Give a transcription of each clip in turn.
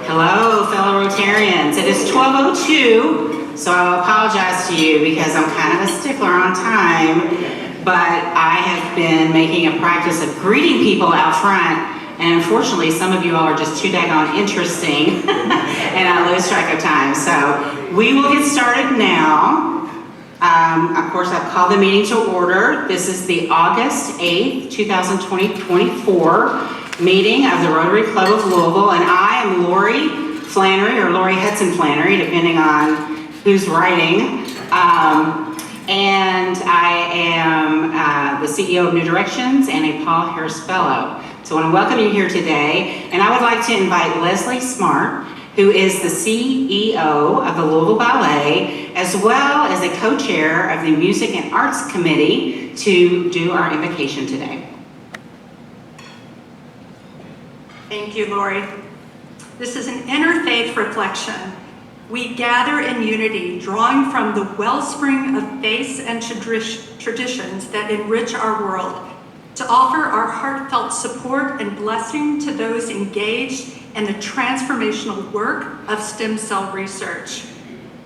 Hello, fellow Rotarians. It is 12:02, so I'll apologize to you because I'm kind of a stickler on time, but I have been making a practice of greeting people out front, and unfortunately, some of you all are just too daggone interesting, and I lose track of time. So we will get started now. Of course, I've called the meeting to order. This is the August 8th, 2024 meeting of the Rotary Club of Louisville, and I am Lori Flannery, or Lori Hudson Flannery, depending on who's writing. And I am the CEO of New Directions and a Paul Harris Fellow. So I want to welcome you here today, and I would like to invite Leslie Smart, who is the CEO of the Louisville Ballet, as well as a co-chair of the Music and Arts Committee, to do our invocation today. Thank you, Lori. This is an interfaith reflection. We gather in unity, drawing from the wellspring of faiths and traditions that enrich our world, to offer our heartfelt support and blessing to those engaged in the transformational work of stem cell research.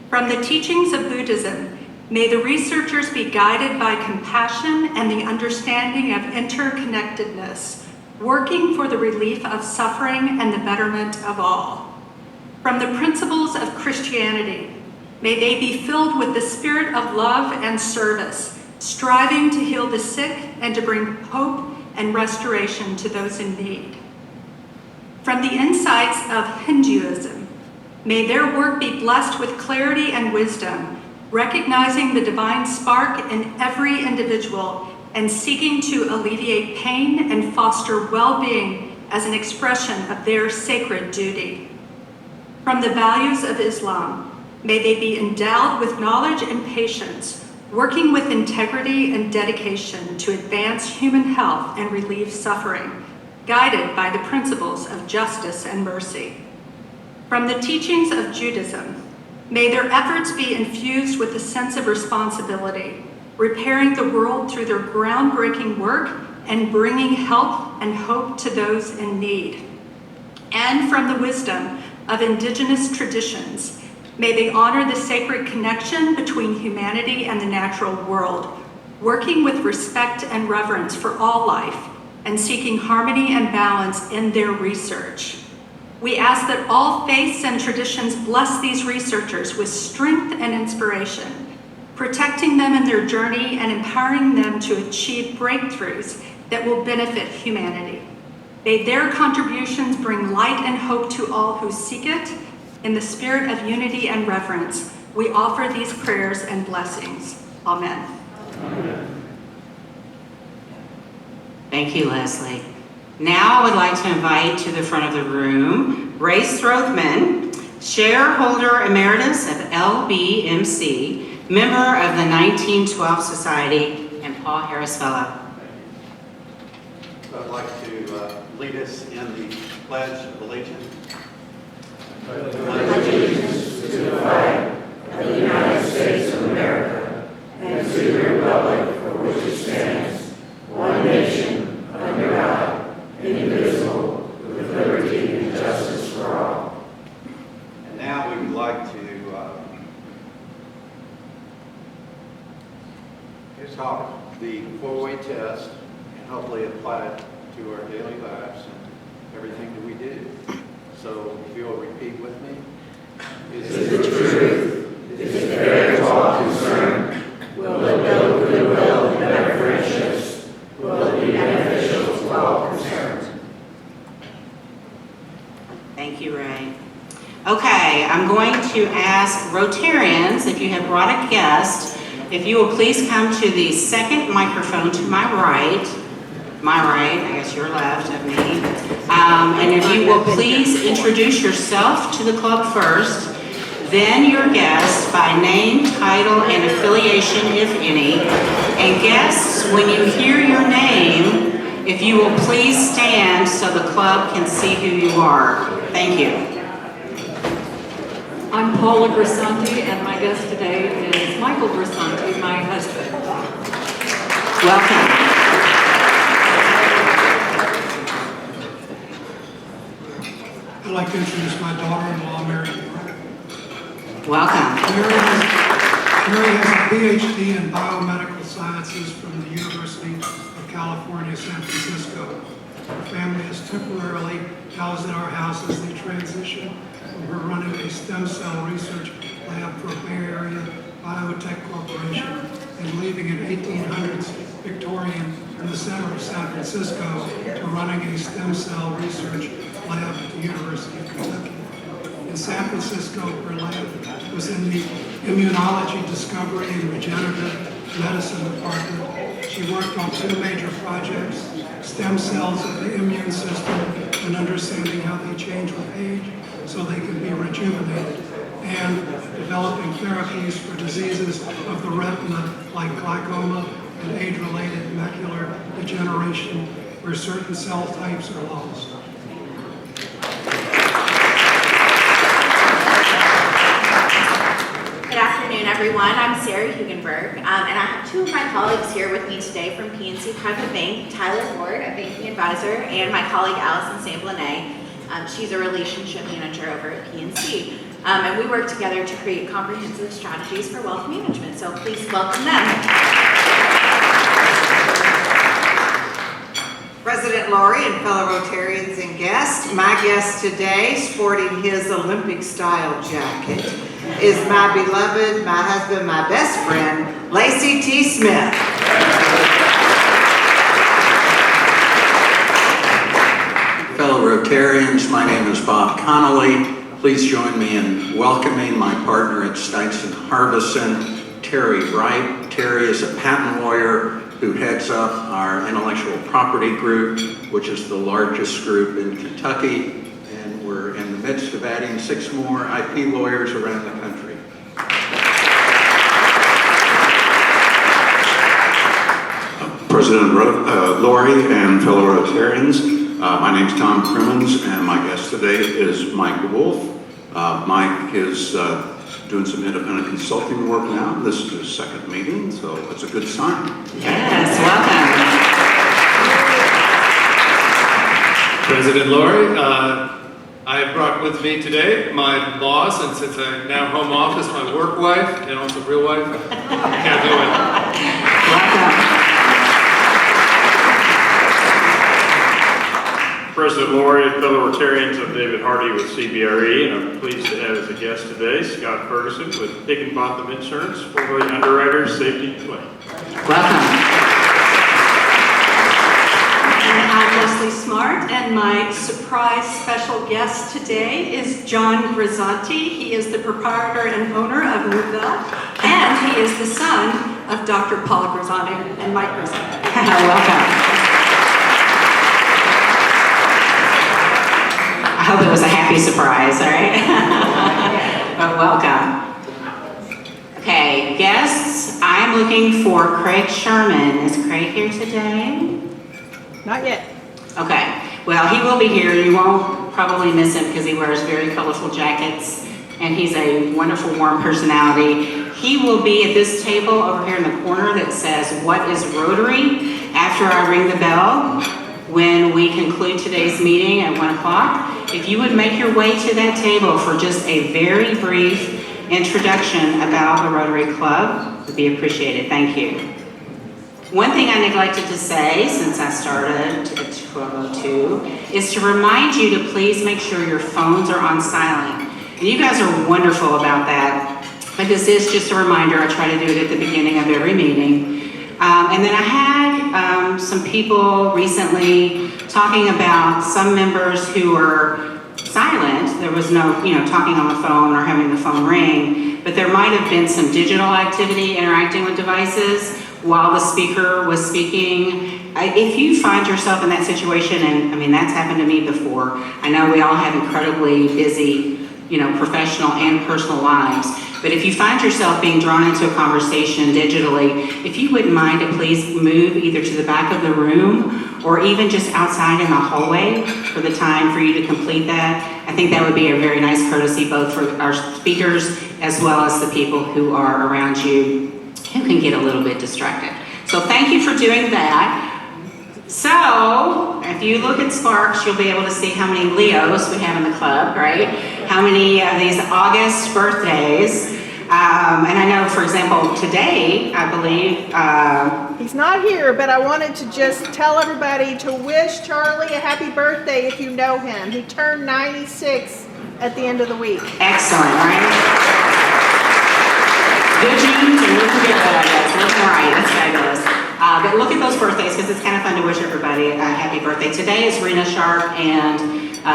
From the teachings of Buddhism, may the researchers be guided by compassion and the understanding of interconnectedness, working for the relief of suffering and the betterment of all. From the principles of Christianity, may they be filled with the spirit of love and service, striving to heal the sick and to bring hope and restoration to those in need. From the insights of Hinduism, may their work be blessed with clarity and wisdom, recognizing the divine spark in every individual and seeking to alleviate pain and foster well-being as an expression of their sacred duty. From the values of Islam, may they be endowed with knowledge and patience, working with integrity and dedication to advance human health and relieve suffering, guided by the principles of justice and mercy. From the teachings of Judaism, may their efforts be infused with a sense of responsibility, repairing the world through their groundbreaking work and bringing help and hope to those in need. And from the wisdom of indigenous traditions, may they honor the sacred connection between humanity and the natural world, working with respect and reverence for all life and seeking harmony and balance in their research. We ask that all faiths and traditions bless these researchers with strength and inspiration, protecting them in their journey and empowering them to achieve breakthroughs that will benefit humanity. May their contributions bring light and hope to all who seek it. In the spirit of unity and reverence, we offer these prayers and blessings. Amen. Amen. Thank you, Leslie. Now I would like to invite to the front of the room Ray Strothman, shareholder emeritus of LBMC, member of the 1912 Society, and Paul Harris Fellow. I'd like to lead us in the Pledge of Allegiance. I pledge allegiance to the flag of the United States of America and to the republic for which it stands, one nation, under God, indivisible, with liberty and justice for all. And now we would like to talk the four-way test and hopefully apply it to our daily lives and everything that we do. So if you'll repeat with me. Is it the truth? Is it fair to all concerned? Will it build goodwill and better friendships? Will it be beneficial to all concerned? Thank you, Ray. Okay, I'm going to ask Rotarians, if you have brought a guest, if you will please come to the second microphone to my right, I guess your left of me, and if you will please introduce yourself to the club first, then your guest by name, title, and affiliation, if any, and guests, when you hear your name, if you will please stand so the club can see who you are. Thank you. I'm Paula Grisanti, and my guest today is Michael Grisanti, my husband. Welcome. I'd like to introduce my daughter-in-law, Mary. Welcome. Mary has a PhD in biomedical sciences from the University of California, San Francisco. Her family is temporarily housed at our house as they transition from her running a stem cell research lab for Bay Area Biotech Corporation and leaving an 1800s Victorian in the center of San Francisco to running a stem cell research lab at the University of Kentucky. In San Francisco, her lab was in the Immunology Discovery and Regenerative Medicine Department. She worked on 2 major projects: stem cells of the immune system and understanding how they change with age so they can be rejuvenated, and developing therapies for diseases of the retina like glaucoma and age-related macular degeneration where certain cell types are lost. Good afternoon, everyone. I'm Sarah Hugenberg, and I have 2 of my colleagues here with me today from PNC Private Bank, Tyler Ford, a banking advisor, and my colleague Allison Saint-Blanet. She's a relationship manager over at PNC. And we work together to create comprehensive strategies for wealth management, so please welcome them. President Laurie and fellow Rotarians and guests, my guest today, sporting his Olympic-style jacket, is my beloved, my husband, my best friend, Lacey T. Smith. Fellow Rotarians, my name is Bob Connolly. Please join me in welcoming my partner at Stites & Harbison, Terry Wright. Terry is a patent lawyer who heads up our intellectual property group, which is the largest group in Kentucky, and we're in the midst of adding 6 more IP lawyers around the country. President Laurie and fellow Rotarians, my name's Tom Crimmins, and my guest today is Mike Wolf. Mike is doing some independent consulting work now. This is his 2nd meeting, so it's a good sign. Yes, welcome. President Laurie, I have brought with me today my boss, and since I'm now home office, my work wife, and also real wife, can't do it. Welcome. President Laurie, fellow Rotarians, I'm David Hardy with CBRE, and I'm pleased to have as a guest today Scott Ferguson with Higginbotham Insurance, formerly Underwriters Safety Claim. Welcome. And I'm Leslie Smart, and my surprise special guest today is John Grisanti. He is the proprietor and owner of Nouvelle, and he is the son of Dr. Paula Grisanti and Mike Grisanti. Welcome. I hope it was a happy surprise, all right? But welcome. Okay, guests, I'm looking for Craig Sherman. Is Craig here today? Not yet. Okay, well, he will be here. You won't probably miss him because he wears very colorful jackets and he's a wonderful, warm personality. He will be at this table over here in the corner that says, "What is Rotary?" after I ring the bell when we conclude today's meeting at 1 o'clock. If you would make your way to that table for just a very brief introduction about the Rotary Club, it would be appreciated. Thank you. One thing I neglected to say since I started at 12:02 is to remind you to please make sure your phones are on silent. And you guys are wonderful about that, but this is just a reminder. I try to do it at the beginning of every meeting. And then I had some people recently talking about some members who were silent. There was no, talking on the phone or having the phone ring, but there might have been some digital activity interacting with devices while the speaker was speaking. If you find yourself in that situation, and that's happened to me before, I know we all have incredibly busy, professional and personal lives, but if you find yourself being drawn into a conversation digitally, if you wouldn't mind to please move either to the back of the room or even just outside in the hallway for the time for you to complete that. I think that would be a very nice courtesy both for our speakers as well as the people who are around you who can get a little bit distracted. So thank you for doing that. So, If you look at Sparks, you'll be able to see how many Leos we have in the club, right? How many of these August birthdays. And I know, for example, today, I believe, He's not here, but I wanted to just tell everybody to wish Charlie a happy birthday if you know him. He turned 96 at the end of the week. excellent, right? Good genes and looking good, I guess. Looking right, that's fabulous. But look at those birthdays because it's kind of fun to wish everybody a happy birthday. Today is Rena Sharp and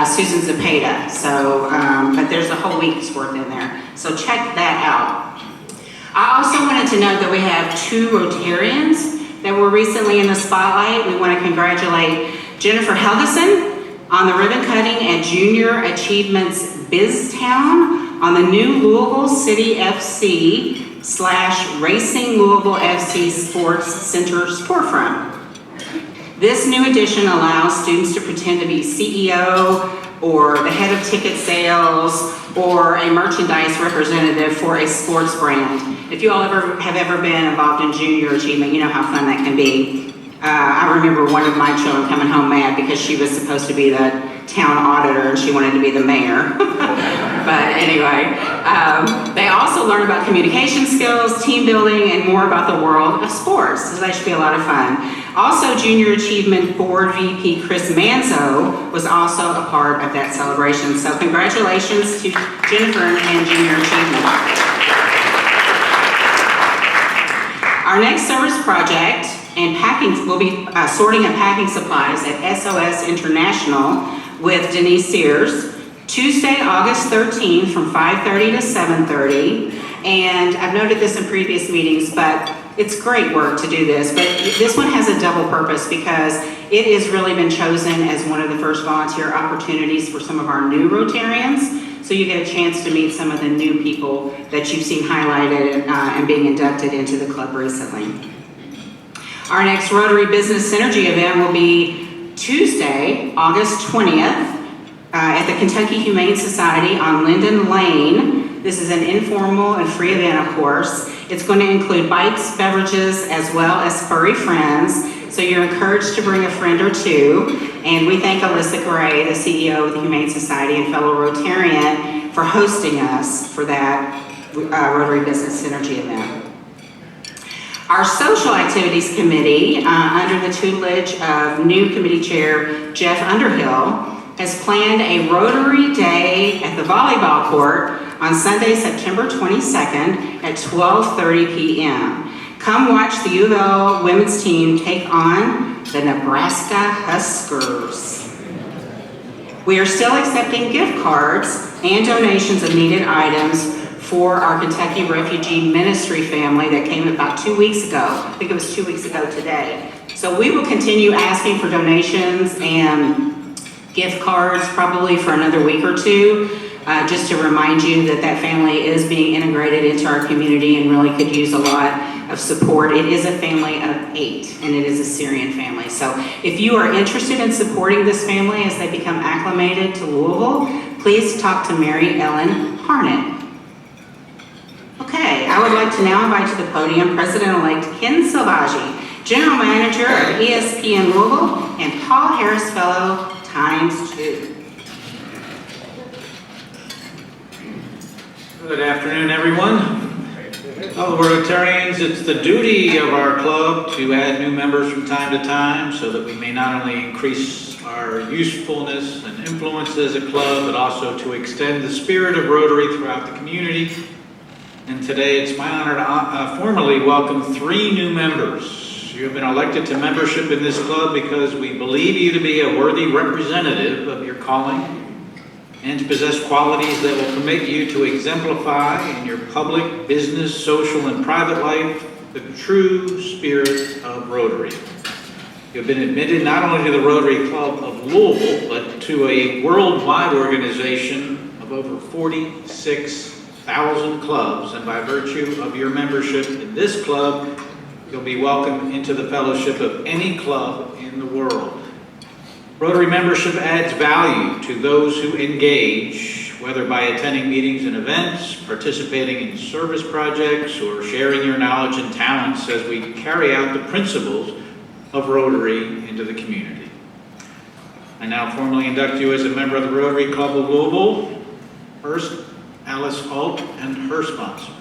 Susan Zepeda. So, but there's a whole week's worth in there. So check that out. I also wanted to note that we have 2 Rotarians that were recently in the spotlight. We want to congratulate Jennifer Helgeson on the ribbon cutting at Junior Achievements BizTown on the new Louisville City FC / Racing Louisville FC Sports Center storefront. This new addition allows students to pretend to be CEO or the head of ticket sales or a merchandise representative for a sports brand. If you all have ever been involved in junior achievement, you know how fun that can be. I remember one of my children coming home mad because she was supposed to be the town auditor and she wanted to be the mayor. But anyway, they also learn about communication skills, team building, and more about the world of sports. So that should be a lot of fun. Also, Junior Achievement Board VP Chris Manzo was also a part of that celebration. So congratulations to Jennifer and Junior Achievement. Our next service project and packing, we'll be sorting and packing supplies at SOS International with Denise Sears. Tuesday, August 13th from 5:30 to 7:30. And I've noted this in previous meetings, but it's great work to do this. But this one has a double purpose because it has really been chosen as one of the first volunteer opportunities for some of our new Rotarians. So you get a chance to meet some of the new people that you've seen highlighted and being inducted into the club recently. Our next Rotary Business Synergy event will be Tuesday, August 20th. At the Kentucky Humane Society on Linden Lane. This is an informal and free event, of course. It's going to include bites, beverages, as well as furry friends. So you're encouraged to bring a friend or two. And we thank Alyssa Gray, the CEO of the Humane Society and fellow Rotarian, for hosting us for that Rotary Business Synergy event. Our Social Activities Committee, under the tutelage of new committee chair Jeff Underhill, has planned a Rotary Day at the volleyball court on Sunday, September 22nd at 12:30 p.m. Come watch the U of L women's team take on the Nebraska Huskers. We are still accepting gift cards and donations of needed items for our Kentucky Refugee Ministry family that came about 2 weeks ago. I think it was 2 weeks ago today. So we will continue asking for donations and gift cards probably for another week or two, just to remind you that that family is being integrated into our community and really could use a lot of support. It is a family of 8 and it is a Syrian family. So if you are interested in supporting this family as they become acclimated to Louisville, please talk to Mary Ellen Harnett. Okay, I would like to now invite to the podium President-elect Ken Silvaggi, General Manager of ESPN Louisville and Paul Harris Fellow ×2. Good afternoon, everyone. Fellow Rotarians, it's the duty of our club to add new members from time to time so that we may not only increase our usefulness and influence as a club, but also to extend the spirit of Rotary throughout the community. And today it's my honor to formally welcome 3 new members. You have been elected to membership in this club because we believe you to be a worthy representative of your calling and to possess qualities that will permit you to exemplify in your public, business, social, and private life the true spirit of Rotary. You have been admitted not only to the Rotary Club of Louisville, but to a worldwide organization of over 46,000 clubs, and by virtue of your membership in this club, you'll be welcomed into the fellowship of any club in the world. Rotary membership adds value to those who engage, whether by attending meetings and events, participating in service projects, or sharing your knowledge and talents as we carry out the principles of Rotary into the community. I now formally induct you as a member of the Rotary Club of Louisville. First, Alice Alt and her sponsor.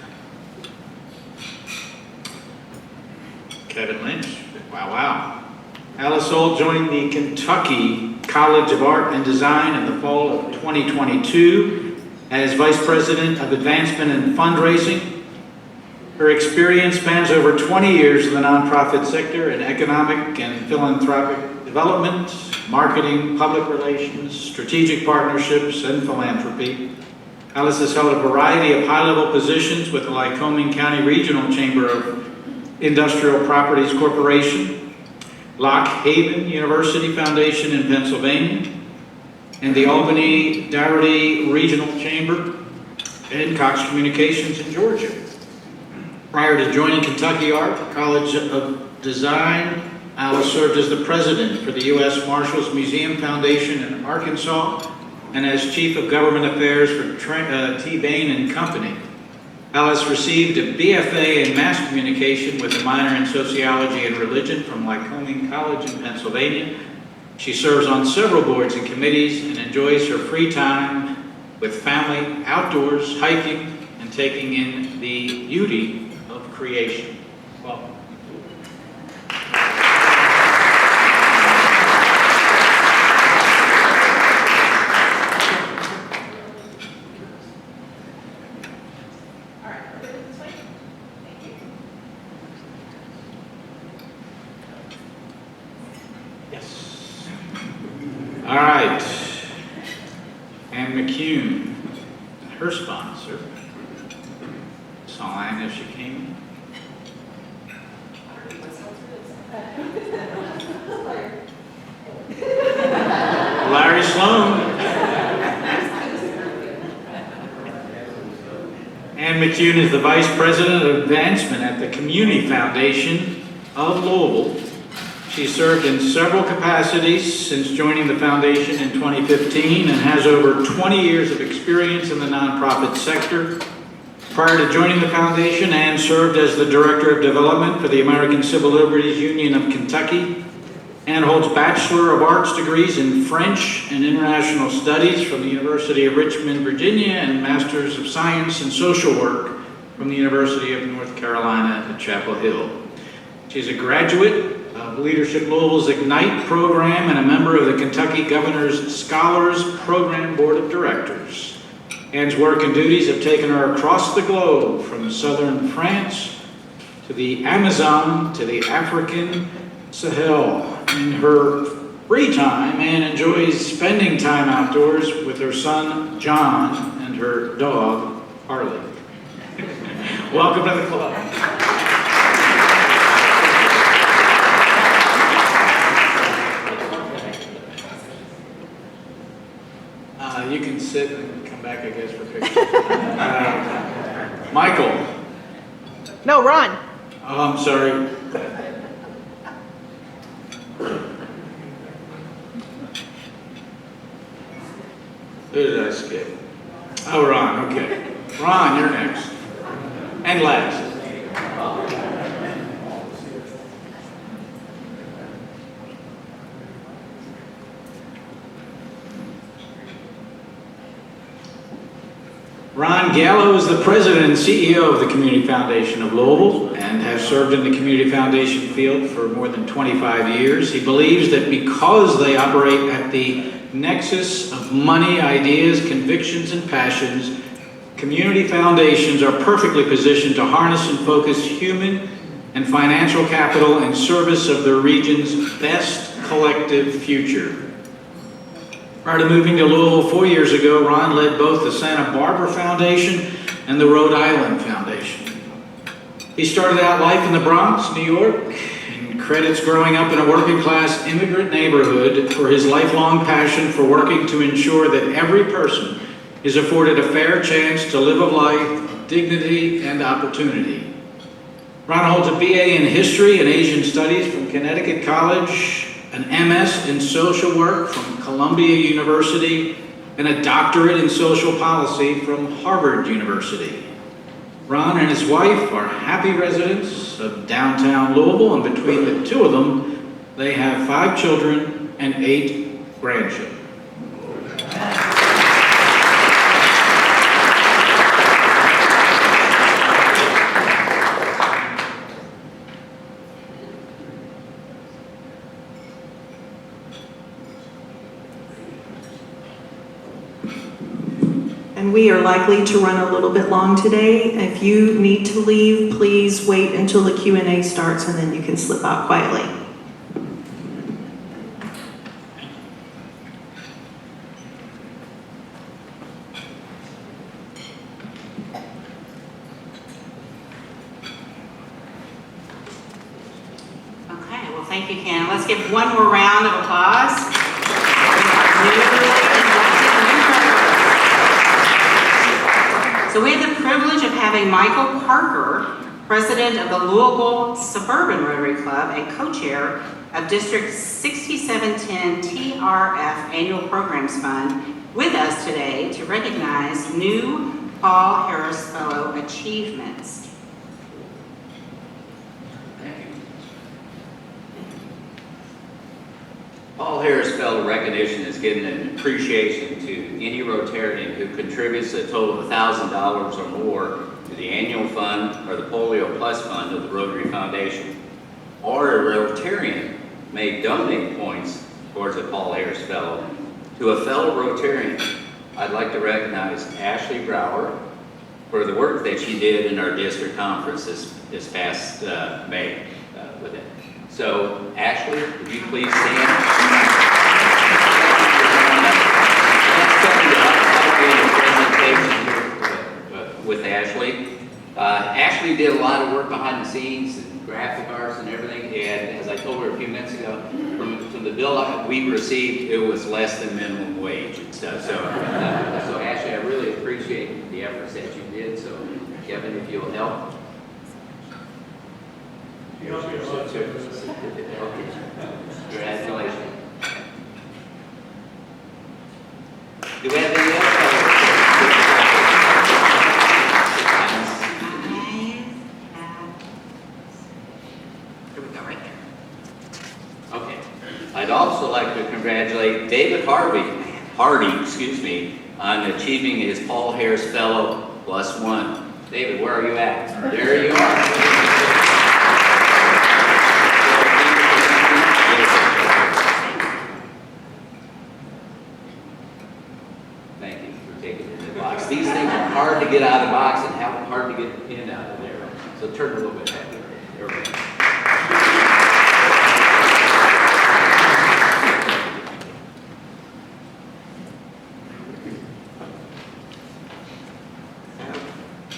Kevin Lynch. Wow. Alice Alt joined the Kentucky College of Art and Design in the fall of 2022 as Vice President of Advancement and Fundraising. Her experience spans over 20 years in the nonprofit sector in economic and philanthropic development, marketing, public relations, strategic partnerships, and philanthropy. Alice has held a variety of high-level positions with the Lycoming County Regional Chamber of Industrial Properties Corporation, Lock Haven University Foundation in Pennsylvania, and the Albany Dougherty Regional Chamber, and Cox Communications in Georgia. Prior to joining Kentucky Art College of Design, Alice served as the president for the U.S. Marshals Museum Foundation in Arkansas and as chief of government affairs for T. Bain & Company. Alice received a BFA in mass communication with a minor in sociology and religion from Lycoming College in Pennsylvania. She serves on several boards and committees and enjoys her free time with family, outdoors, hiking, and taking in the beauty of creation. Welcome. Yes. All right. Ann McCune, her sponsor. Saw Ann as she came in. Larry Sloan. Ann McCune is the Vice President of Advancement at the Community Foundation of Louisville. She served in several capacities since joining the foundation in 2015 and has over 20 years of experience in the nonprofit sector. Prior to joining the foundation, Ann served as the Director of Development for the American Civil Liberties Union of Kentucky. Ann holds Bachelor of Arts degrees in French and International Studies from the University of Richmond, Virginia, and Masters of Science in Social Work from the University of North Carolina at Chapel Hill. She's a graduate of Leadership Louisville's Ignite program and a member of the Kentucky Governor's Scholars Program Board of Directors. Ann's work and duties have taken her across the globe, from southern France to the Amazon to the African Sahel. In her free time, Ann enjoys spending time outdoors with her son, John, and her dog, Harley. Welcome to the club. You can sit and come back, I guess, for pictures. Michael. No, Ron. Oh, I'm sorry. Who did I skip? Oh, Ron, okay. Ron, you're next. And last. Ron Gallo is the president and CEO of the Community Foundation of Louisville and has served in the Community Foundation field for more than 25 years. He believes that because they operate at the nexus of money, ideas, convictions, and passions, community foundations are perfectly positioned to harness and focus human and financial capital in service of the region's best collective future. Prior to moving to Louisville 4 years ago, Ron led both the Santa Barbara Foundation and the Rhode Island Foundation. He started out life in the Bronx, New York, and credits growing up in a working-class immigrant neighborhood for his lifelong passion for working to ensure that every person is afforded a fair chance to live a life of dignity and opportunity. Ron holds a BA in History and Asian Studies from Connecticut College, an MS in Social Work from Columbia University, and a doctorate in Social Policy from Harvard University. Ron and his wife are happy residents of downtown Louisville, and between the two of them, they have 5 children and 8 grandchildren. And we are likely to run a little bit long today. If you need to leave, please wait until the Q&A starts and then you can slip out quietly. Okay, well, thank you, Ken. Let's give one more round of applause. So we have the privilege of having Michael Parker, president of the Louisville Suburban Rotary Club and co-chair of District 6710 TRF Annual Programs Fund, with us today to recognize new Paul Harris Fellow achievements. Paul Harris Fellow recognition is given an appreciation to any Rotarian who contributes a total of $1,000 or more to the annual fund or the Polio Plus Fund of the Rotary Foundation. Or a Rotarian may donate points towards a Paul Harris Fellow. To a fellow Rotarian, I'd like to recognize Ashley Brower for the work that she did in our district conference this past May with it. So, Ashley, would you please stand? With Ashley. Ashley did a lot of work behind the scenes and graphic arts and everything, and as I told her a few minutes ago, from the bill we received, it was less than minimum wage and stuff. So Ashley, I really appreciate the efforts that you did. So, Kevin, if you'll help. Congratulations. Do we have any else? Here we go, right there. Okay. I'd also like to congratulate David Hardy, on achieving his Paul Harris Fellow +1. David, where are you at? There you are. These things are hard to get out of the box and hard to get the pin out of there. So turn a little bit back. There we go.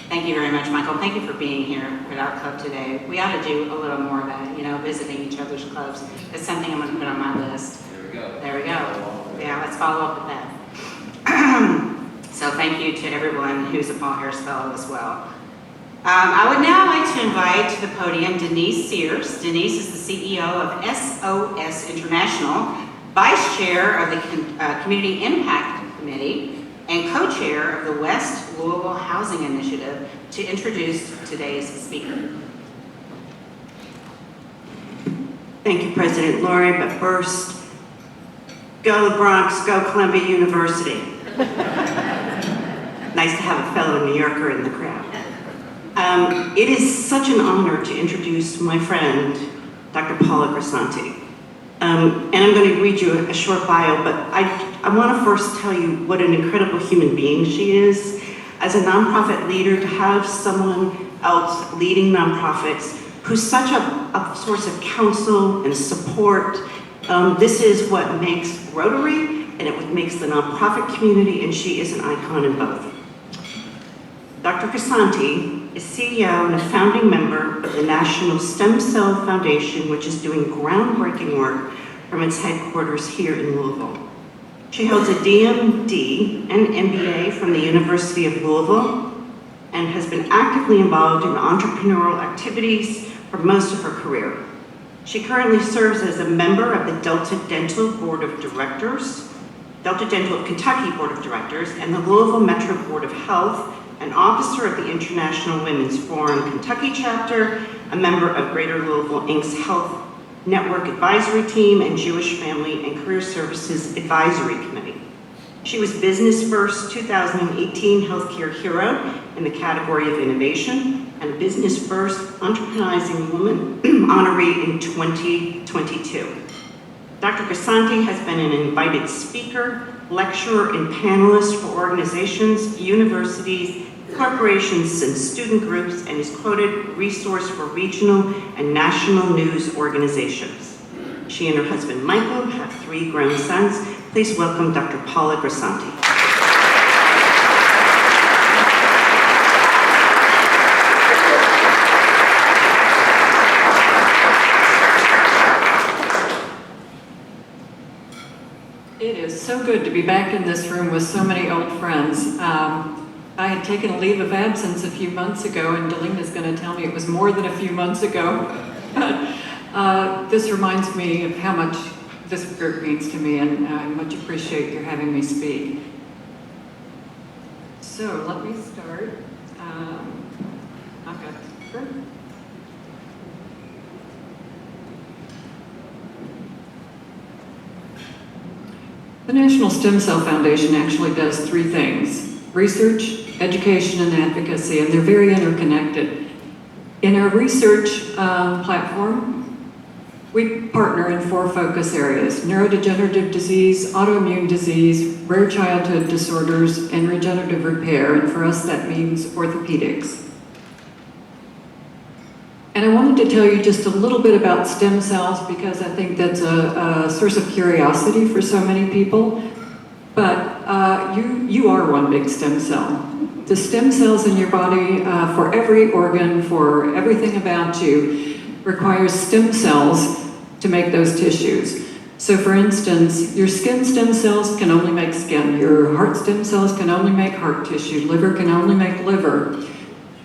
Thank you very much, Michael. Thank you for being here at our club today. We ought to do a little more of that, visiting each other's clubs. It's something I'm going to put on my list. There we go. There we go. Yeah, let's follow up with that. So thank you to everyone who's a Paul Harris Fellow as well. I would now like to invite to the podium Denise Sears. Denise is the CEO of SOS International, Vice Chair of the Community Impact Committee, and Co-Chair of the West Louisville Housing Initiative, to introduce today's speaker. Thank you, President Lori, but first, go the Bronx, go Columbia University. Nice to have a fellow New Yorker in the crowd. It is such an honor to introduce my friend, Dr. Paula Grisanti. And I'm going to read you a short bio, but I want to first tell you what an incredible human being she is. As a nonprofit leader, to have someone else leading nonprofits who's such a source of counsel and support, this is what makes Rotary and it what makes the nonprofit community, and she is an icon in both. Dr. Grisanti is CEO and a founding member of the National Stem Cell Foundation, which is doing groundbreaking work from its headquarters here in Louisville. She holds a DMD and MBA from the University of Louisville and has been actively involved in entrepreneurial activities for most of her career. She currently serves as a member of the Delta Dental Board of Directors, Delta Dental of Kentucky Board of Directors, and the Louisville Metro Board of Health, an officer of the International Women's Forum Kentucky chapter, a member of Greater Louisville Inc.'s Health Network Advisory Team, and Jewish Family and Career Services Advisory Committee. She was Business First 2018 Healthcare Hero in the category of Innovation and Business First Entrepreneurizing Woman honoree in 2022. Dr. Grisanti has been an invited speaker, lecturer, and panelist for organizations, universities, corporations, and student groups, and is quoted resource for regional and national news organizations. She and her husband Michael have 3 grown sons. Please welcome Dr. Paula Grisanti. It is so good to be back in this room with so many old friends. I had taken a leave of absence a few months ago, and Delina's going to tell me it was more than a few months ago. This reminds me of how much this group means to me, and I much appreciate your having me speak. So let me start. I've got a paper. The National Stem Cell Foundation actually does 3 things: research, education, and advocacy, and they're very interconnected. In our research platform, we partner in 4 focus areas: neurodegenerative disease, autoimmune disease, rare childhood disorders, and regenerative repair, and for us that means orthopedics. And I wanted to tell you just a little bit about stem cells because I think that's a source of curiosity for so many people. But you are one big stem cell. The stem cells in your body, for every organ, for everything about you, requires stem cells to make those tissues. So for instance, your skin stem cells can only make skin. Your heart stem cells can only make heart tissue. Liver can only make liver.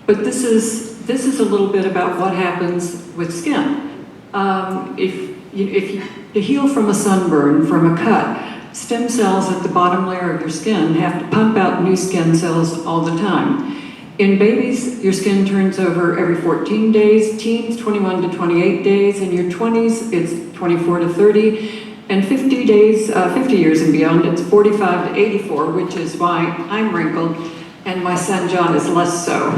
But this is a little bit about what happens with skin. To heal from a sunburn, from a cut, stem cells at the bottom layer of your skin have to pump out new skin cells all the time. In babies, your skin turns over every 14 days, teens 21 to 28 days, in your 20s it's 24 to 30, and 50 years and beyond it's 45 to 84, which is why I'm wrinkled and my son John is less so.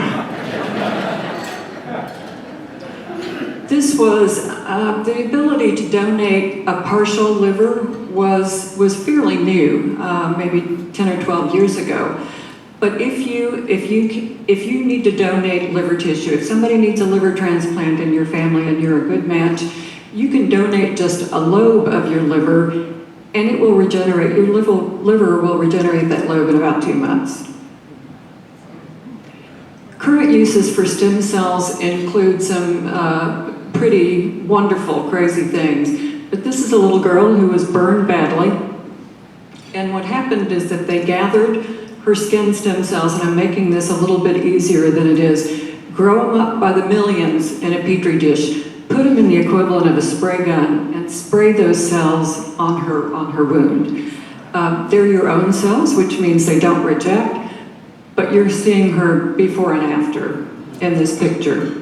This was, the ability to donate a partial liver was fairly new, maybe 10 or 12 years ago. But if you need to donate liver tissue, if somebody needs a liver transplant in your family and you're a good match, you can donate just a lobe of your liver and it will regenerate, your liver will regenerate that lobe in about 2 months. Current uses for stem cells include some pretty wonderful, crazy things. But this is a little girl who was burned badly. And what happened is that they gathered her skin stem cells, and I'm making this a little bit easier than it is, grow them up by the millions in a petri dish, put them in the equivalent of a spray gun, and spray those cells on her wound. They're your own cells, which means they don't reject, but you're seeing her before and after in this picture.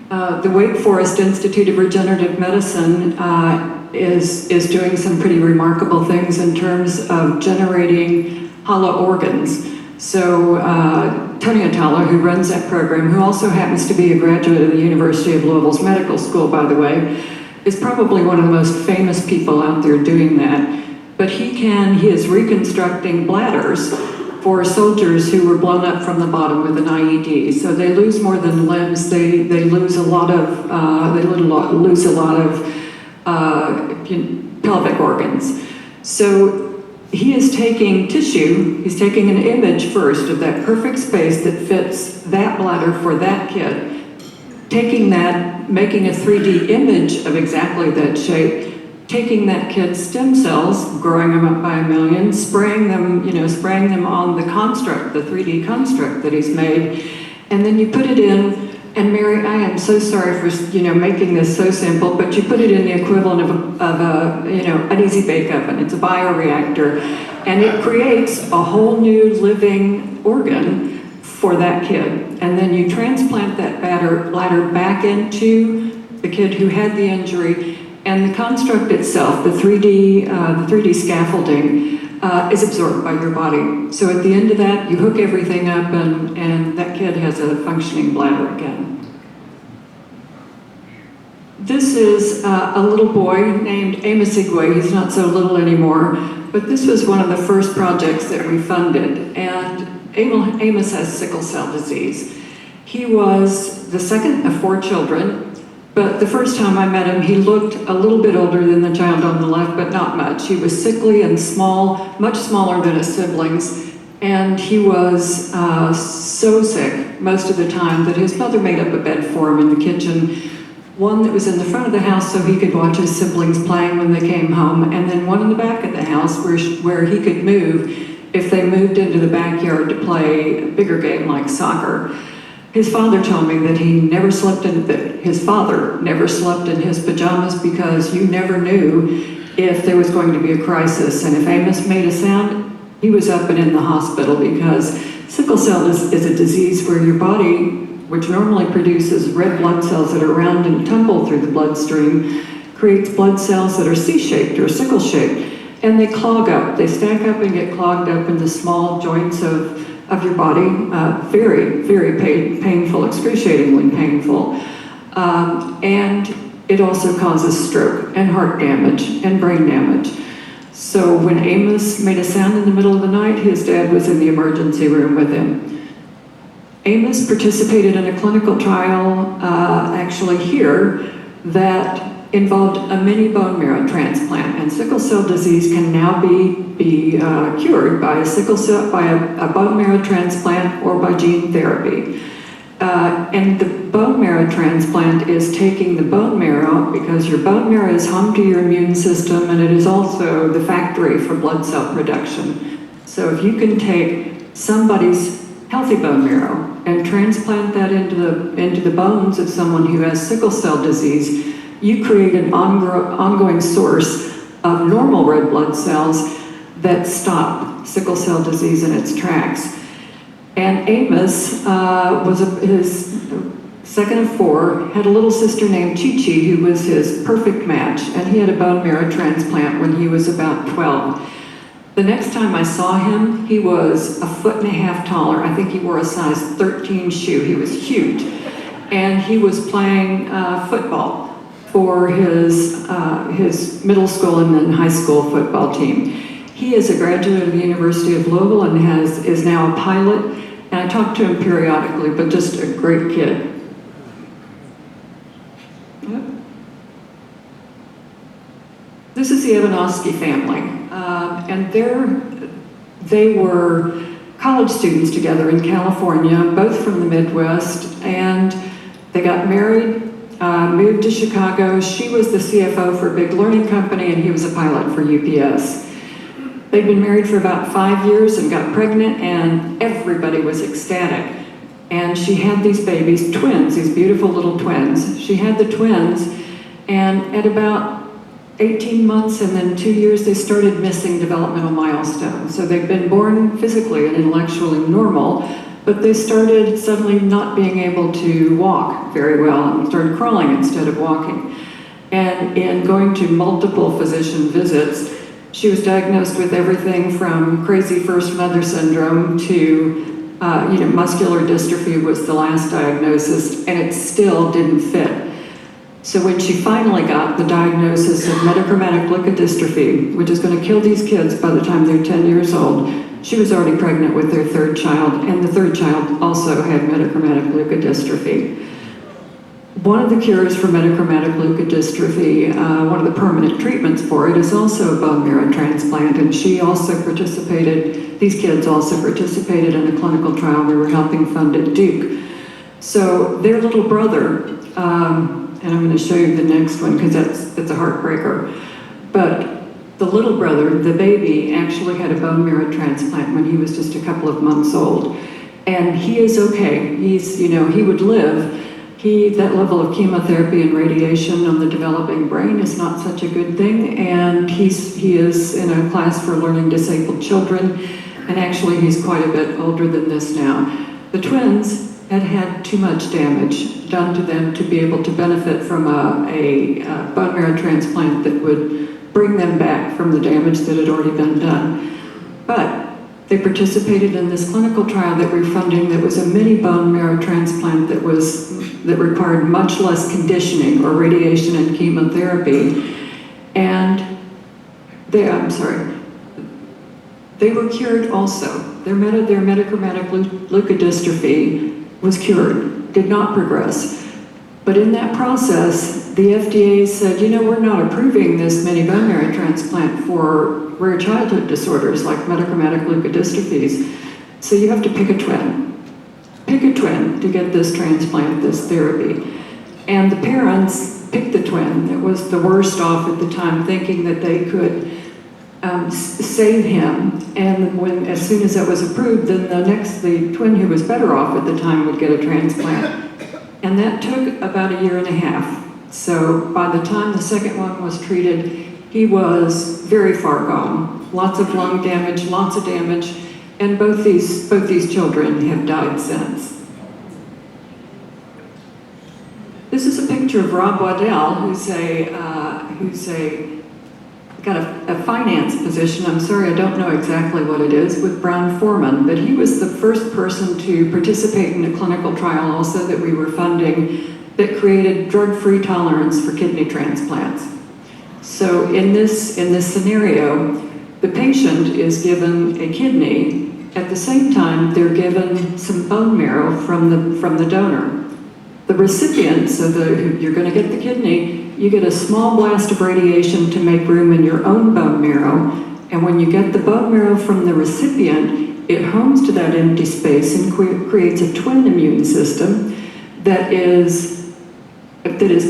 The Wake Forest Institute of Regenerative Medicine is doing some pretty remarkable things in terms of generating hollow organs. So Tony Atala, who runs that program, who also happens to be a graduate of the University of Louisville's medical school, by the way, is probably one of the most famous people out there doing that. But he is reconstructing bladders for soldiers who were blown up from the bottom with an IED. So they lose more than limbs. They lose a lot of pelvic organs. So he is taking tissue. He's taking an image first of that perfect space that fits that bladder for that kid. Taking that, making a 3D image of exactly that shape. Taking that kid's stem cells, growing them up by a million, spraying them on the construct, the 3D construct that he's made, and then you put it in. And Mary, I am so sorry for making this so simple, but you put it in the equivalent of an easy bake oven. It's a bioreactor, and it creates a whole new living organ for that kid. And then you transplant that bladder back into the kid who had the injury. And the construct itself, the 3D scaffolding, is absorbed by your body. So at the end of that, you hook everything up and that kid has a functioning bladder again. This is a little boy named Amos Igwe. He's not so little anymore, but this was one of the first projects that we funded. And Amos has sickle cell disease. He was the second of 4 children, but the first time I met him, he looked a little bit older than the child on the left, but not much. He was sickly and small, much smaller than his siblings, and he was so sick most of the time that his mother made up a bed for him in the kitchen, one that was in the front of the house so he could watch his siblings playing when they came home, and then one in the back of the house where he could move if they moved into the backyard to play a bigger game like soccer. His father told me that his father never slept in his pajamas because you never knew if there was going to be a crisis. And if Amos made a sound, he was up and in the hospital, because sickle cell is a disease where your body, which normally produces red blood cells that are round and tumble through the bloodstream, creates blood cells that are C-shaped or sickle-shaped, and they clog up. They stack up and get clogged up in the small joints of your body, very, very painful, excruciatingly painful. And it also causes stroke and heart damage and brain damage. So when Amos made a sound in the middle of the night, his dad was in the emergency room with him. Amos participated in a clinical trial, actually here, that involved a mini bone marrow transplant, and sickle cell disease can now be cured by a bone marrow transplant or by gene therapy. And the bone marrow transplant is taking the bone marrow, because your bone marrow is home to your immune system, and it is also the factory for blood cell production. So if you can take somebody's healthy bone marrow and transplant that into the bones of someone who has sickle cell disease, you create an ongoing source of normal red blood cells that stop sickle cell disease in its tracks. And Amos his second of 4, had a little sister named Chi-Chi who was his perfect match, and he had a bone marrow transplant when he was about 12. The next time I saw him, he was 1.5 feet taller. I think he wore a size 13 shoe. He was huge. And he was playing football for his middle school and then high school football team. He is a graduate of the University of Louisville and is now a pilot. And I talk to him periodically, but just a great kid. Yep. This is the Ivanovsky family. And they were college students together in California, both from the Midwest, and they got married, moved to Chicago. She was the CFO for a big learning company, and he was a pilot for UPS. They'd been married for about 5 years and got pregnant, and everybody was ecstatic. And she had these babies, twins, these beautiful little twins. She had the twins, and at about 18 months and then 2 years, they started missing developmental milestones. So they'd been born physically and intellectually normal, but they started suddenly not being able to walk very well and started crawling instead of walking. And in going to multiple physician visits, she was diagnosed with everything from crazy first mother syndrome to muscular dystrophy was the last diagnosis, and it still didn't fit. So when she finally got the diagnosis of metachromatic leukodystrophy, which is going to kill these kids by the time they're 10 years old, she was already pregnant with their 3rd child, and the 3rd child also had metachromatic leukodystrophy. One of the cures for metachromatic leukodystrophy, one of the permanent treatments for it, is also a bone marrow transplant, and these kids also participated in a clinical trial we were helping fund at Duke. So their little brother, and I'm going to show you the next one because that's a heartbreaker. But the little brother, the baby, actually had a bone marrow transplant when he was just a couple of months old. And he is okay. He would live. That level of chemotherapy and radiation on the developing brain is not such a good thing. And he is in a class for learning disabled children. And actually, he's quite a bit older than this now. The twins had had too much damage done to them to be able to benefit from a bone marrow transplant that would bring them back from the damage that had already been done. But they participated in this clinical trial that we're funding that was a mini bone marrow transplant that required much less conditioning or radiation and chemotherapy. And they were cured also. Their metachromatic leukodystrophy was cured, did not progress. But in that process, the FDA said, you know, we're not approving this mini bone marrow transplant for rare childhood disorders like metachromatic leukodystrophies. So you have to pick a twin. Pick a twin to get this transplant, this therapy. And the parents picked the twin that was the worst off at the time, thinking that they could save him. And as soon as that was approved, then the twin who was better off at the time would get a transplant. And that took about 1.5 years. So by the time the second one was treated, he was very far gone. Lots of lung damage, lots of damage, and both these children have died since. This is a picture of Rob Waddell, who's got a finance position. I'm sorry, I don't know exactly what it is, with Brown-Forman, but he was the first person to participate in a clinical trial also that we were funding that created drug-free tolerance for kidney transplants. So in this scenario, the patient is given a kidney. At the same time, they're given some bone marrow from the donor. The recipient, so you're going to get the kidney, you get a small blast of radiation to make room in your own bone marrow, and when you get the bone marrow from the recipient, it homes to that empty space and creates a twin immune system that is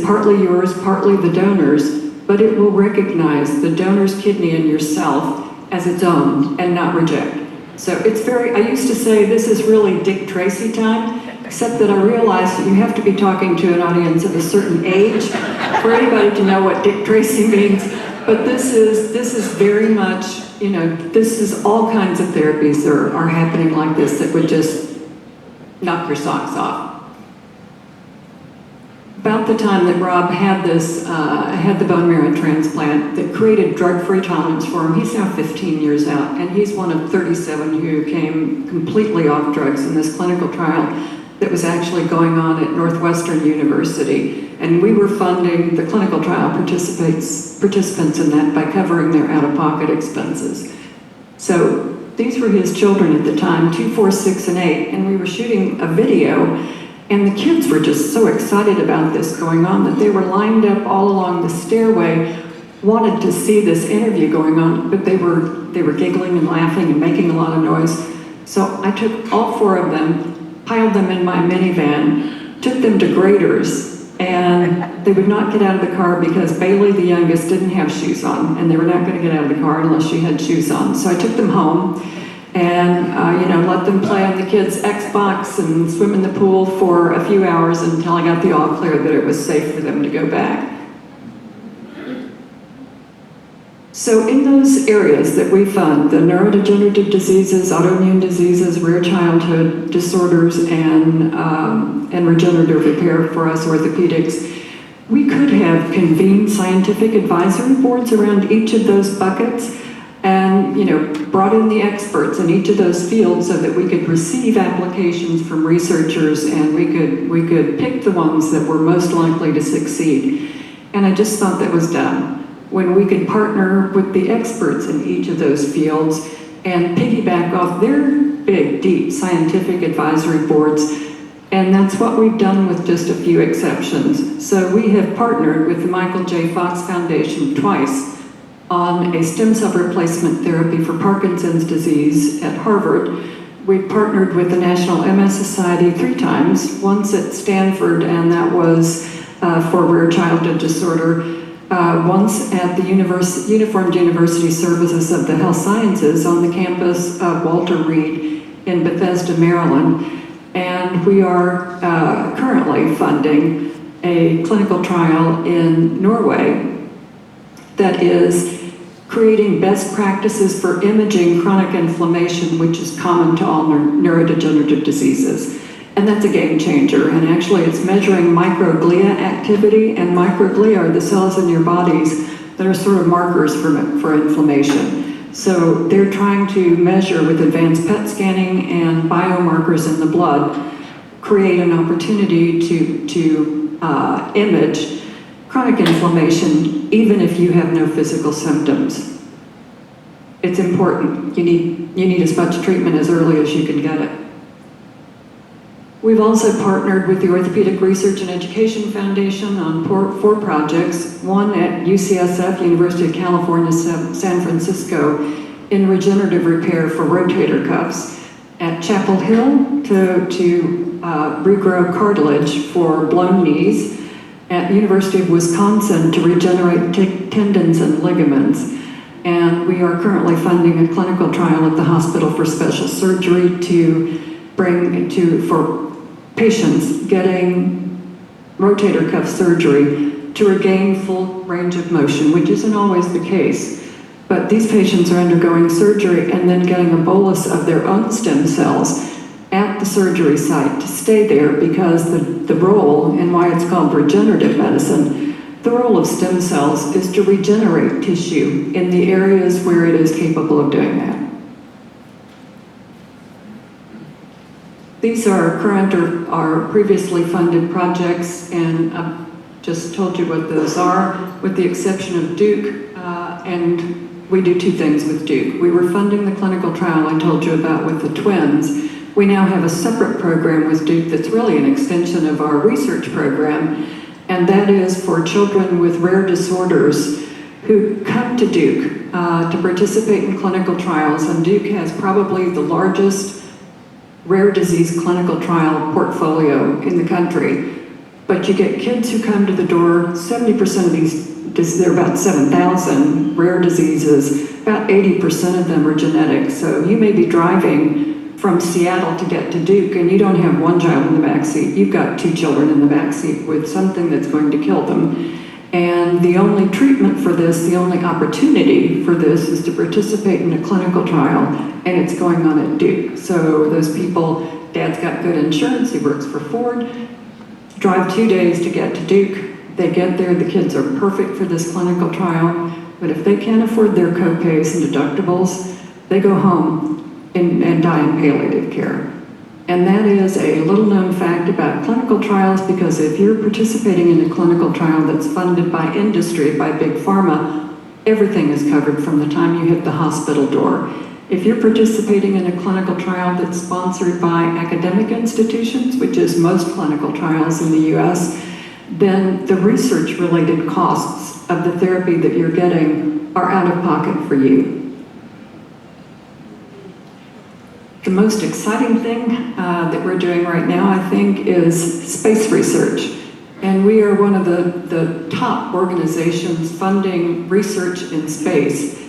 partly yours, partly the donor's, but it will recognize the donor's kidney and yourself as its own and not reject. So I used to say this is really Dick Tracy time, except that I realized that you have to be talking to an audience of a certain age for anybody to know what Dick Tracy means. But this is very much, this is all kinds of therapies that are happening like this that would just knock your socks off. About the time that Rob had the bone marrow transplant that created drug-free tolerance for him, he's now 15 years out, and he's one of 37 who came completely off drugs in this clinical trial that was actually going on at Northwestern University. And we were funding the clinical trial participants in that by covering their out-of-pocket expenses. So these were his children at the time, 2, 4, 6, and 8, and we were shooting a video. And the kids were just so excited about this going on that they were lined up all along the stairway, wanted to see this interview going on, but they were giggling and laughing and making a lot of noise. So I took all 4 of them, piled them in my minivan, took them to Graders, and they would not get out of the car because Bailey, the youngest, didn't have shoes on, and they were not going to get out of the car unless she had shoes on. So I took them home and let them play on the kids' Xbox and swim in the pool for a few hours until I got the all clear that it was safe for them to go back. So in those areas that we fund, the neurodegenerative diseases, autoimmune diseases, rare childhood disorders, and regenerative repair for us orthopedics, we could have convened scientific advisory boards around each of those buckets and brought in the experts in each of those fields so that we could receive applications from researchers and we could pick the ones that were most likely to succeed. And I just thought that was done when we could partner with the experts in each of those fields and piggyback off their big, deep scientific advisory boards. And that's what we've done with just a few exceptions. So we have partnered with the Michael J. Fox Foundation twice on a stem cell replacement therapy for Parkinson's disease at Harvard. We partnered with the National MS Society 3 times, once at Stanford, and that was for rare childhood disorder, once at the Uniformed University Services of the Health Sciences on the campus of Walter Reed in Bethesda, Maryland. And we are currently funding a clinical trial in Norway that is creating best practices for imaging chronic inflammation, which is common to all neurodegenerative diseases. And that's a game changer. And actually it's measuring microglia activity, and microglia are the cells in your bodies that are sort of markers for inflammation. So they're trying to measure with advanced PET scanning and biomarkers in the blood, create an opportunity to image chronic inflammation even if you have no physical symptoms. It's important. You need as much treatment as early as you can get it. We've also partnered with the Orthopedic Research and Education Foundation on 4 projects, one at UCSF, University of California, San Francisco, in regenerative repair for rotator cuffs, at Chapel Hill to regrow cartilage for blown knees, at University of Wisconsin to regenerate tendons and ligaments. And we are currently funding a clinical trial at the Hospital for Special Surgery for patients getting rotator cuff surgery to regain full range of motion, which isn't always the case. But these patients are undergoing surgery and then getting a bolus of their own stem cells at the surgery site to stay there, because the role, and why it's called regenerative medicine, the role of stem cells is to regenerate tissue in the areas where it is capable of doing that. These are current or previously funded projects, and I've just told you what those are, with the exception of Duke, and we do 2 things with Duke. We were funding the clinical trial I told you about with the twins. We now have a separate program with Duke that's really an extension of our research program, and that is for children with rare disorders who come to Duke to participate in clinical trials, and Duke has probably the largest rare disease clinical trial portfolio in the country. But you get kids who come to the door, 70% of these, there are about 7,000 rare diseases, about 80% of them are genetic. So you may be driving from Seattle to get to Duke and you don't have 1 child in the back seat, you've got 2 children in the back seat with something that's going to kill them. And the only treatment for this, the only opportunity for this is to participate in a clinical trial, and it's going on at Duke. So those people, Dad's got good insurance, he works for Ford, drive 2 days to get to Duke. They get there, the kids are perfect for this clinical trial, but if they can't afford their co-pays and deductibles, they go home and die in palliative care. And that is a little known fact about clinical trials, because if you're participating in a clinical trial that's funded by industry, by big pharma, everything is covered from the time you hit the hospital door. If you're participating in a clinical trial that's sponsored by academic institutions, which is most clinical trials in the US, then the research-related costs of the therapy that you're getting are out of pocket for you. The most exciting thing that we're doing right now, I think, is space research. And we are one of the top organizations funding research in space.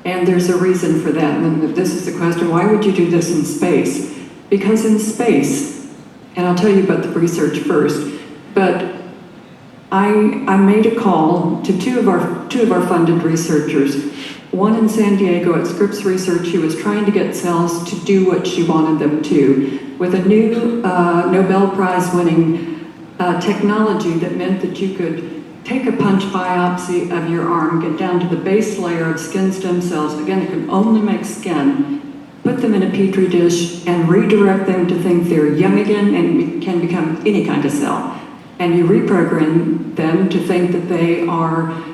And there's a reason for that. And this is the question, why would you do this in space? Because in space, and I'll tell you about the research first, but I made a call to two of our funded researchers. One in San Diego at Scripps Research, who was trying to get cells to do what she wanted them to, with a new Nobel Prize winning technology that meant that you could take a punch biopsy of your arm, get down to the base layer of skin stem cells, again, it can only make skin, put them in a petri dish and redirect them to think they're young again and can become any kind of cell. And you reprogram them to think that they are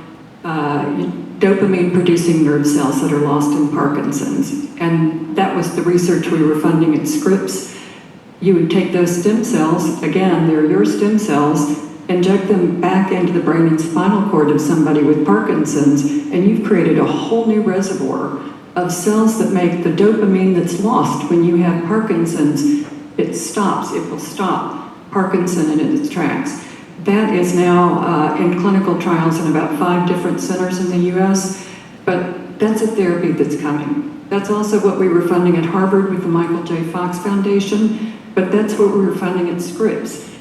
dopamine-producing nerve cells that are lost in Parkinson's. And that was the research we were funding at Scripps. You would take those stem cells, again, they're your stem cells, inject them back into the brain and spinal cord of somebody with Parkinson's, and you've created a whole new reservoir of cells that make the dopamine that's lost when you have Parkinson's. It stops, it will stop Parkinson in its tracks. That is now in clinical trials in about 5 different centers in the US, but that's a therapy that's coming. That's also what we were funding at Harvard with the Michael J. Fox Foundation, but that's what we were funding at Scripps.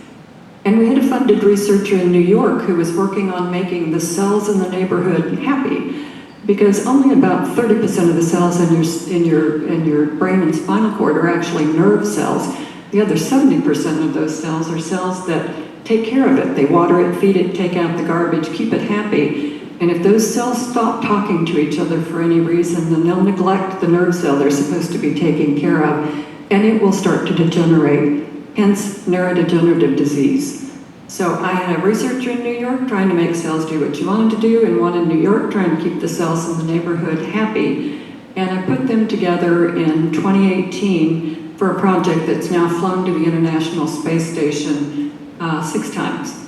And we had a funded researcher in New York who was working on making the cells in the neighborhood happy, because only about 30% of the cells in your brain and spinal cord are actually nerve cells. The other 70% of those cells are cells that take care of it. They water it, feed it, take out the garbage, keep it happy. And if those cells stop talking to each other for any reason, then they'll neglect the nerve cell they're supposed to be taking care of, and it will start to degenerate, hence neurodegenerative disease. So I had a researcher in New York trying to make cells do what you want them to do, and one in New York trying to keep the cells in the neighborhood happy. And I put them together in 2018 for a project that's now flown to the International Space Station 6 times.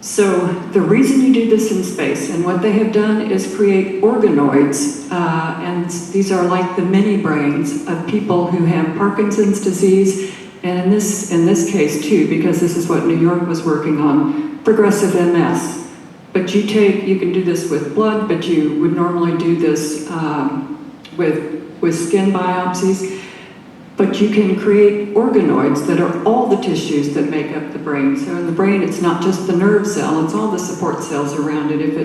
So the reason you do this in space, and what they have done is create organoids, and these are like the mini brains of people who have Parkinson's disease, and in this case too, because this is what New York was working on, progressive MS. But you can do this with blood, but you would normally do this with skin biopsies. But you can create organoids that are all the tissues that make up the brain. So in the brain, it's not just the nerve cell, it's all the support cells around it. If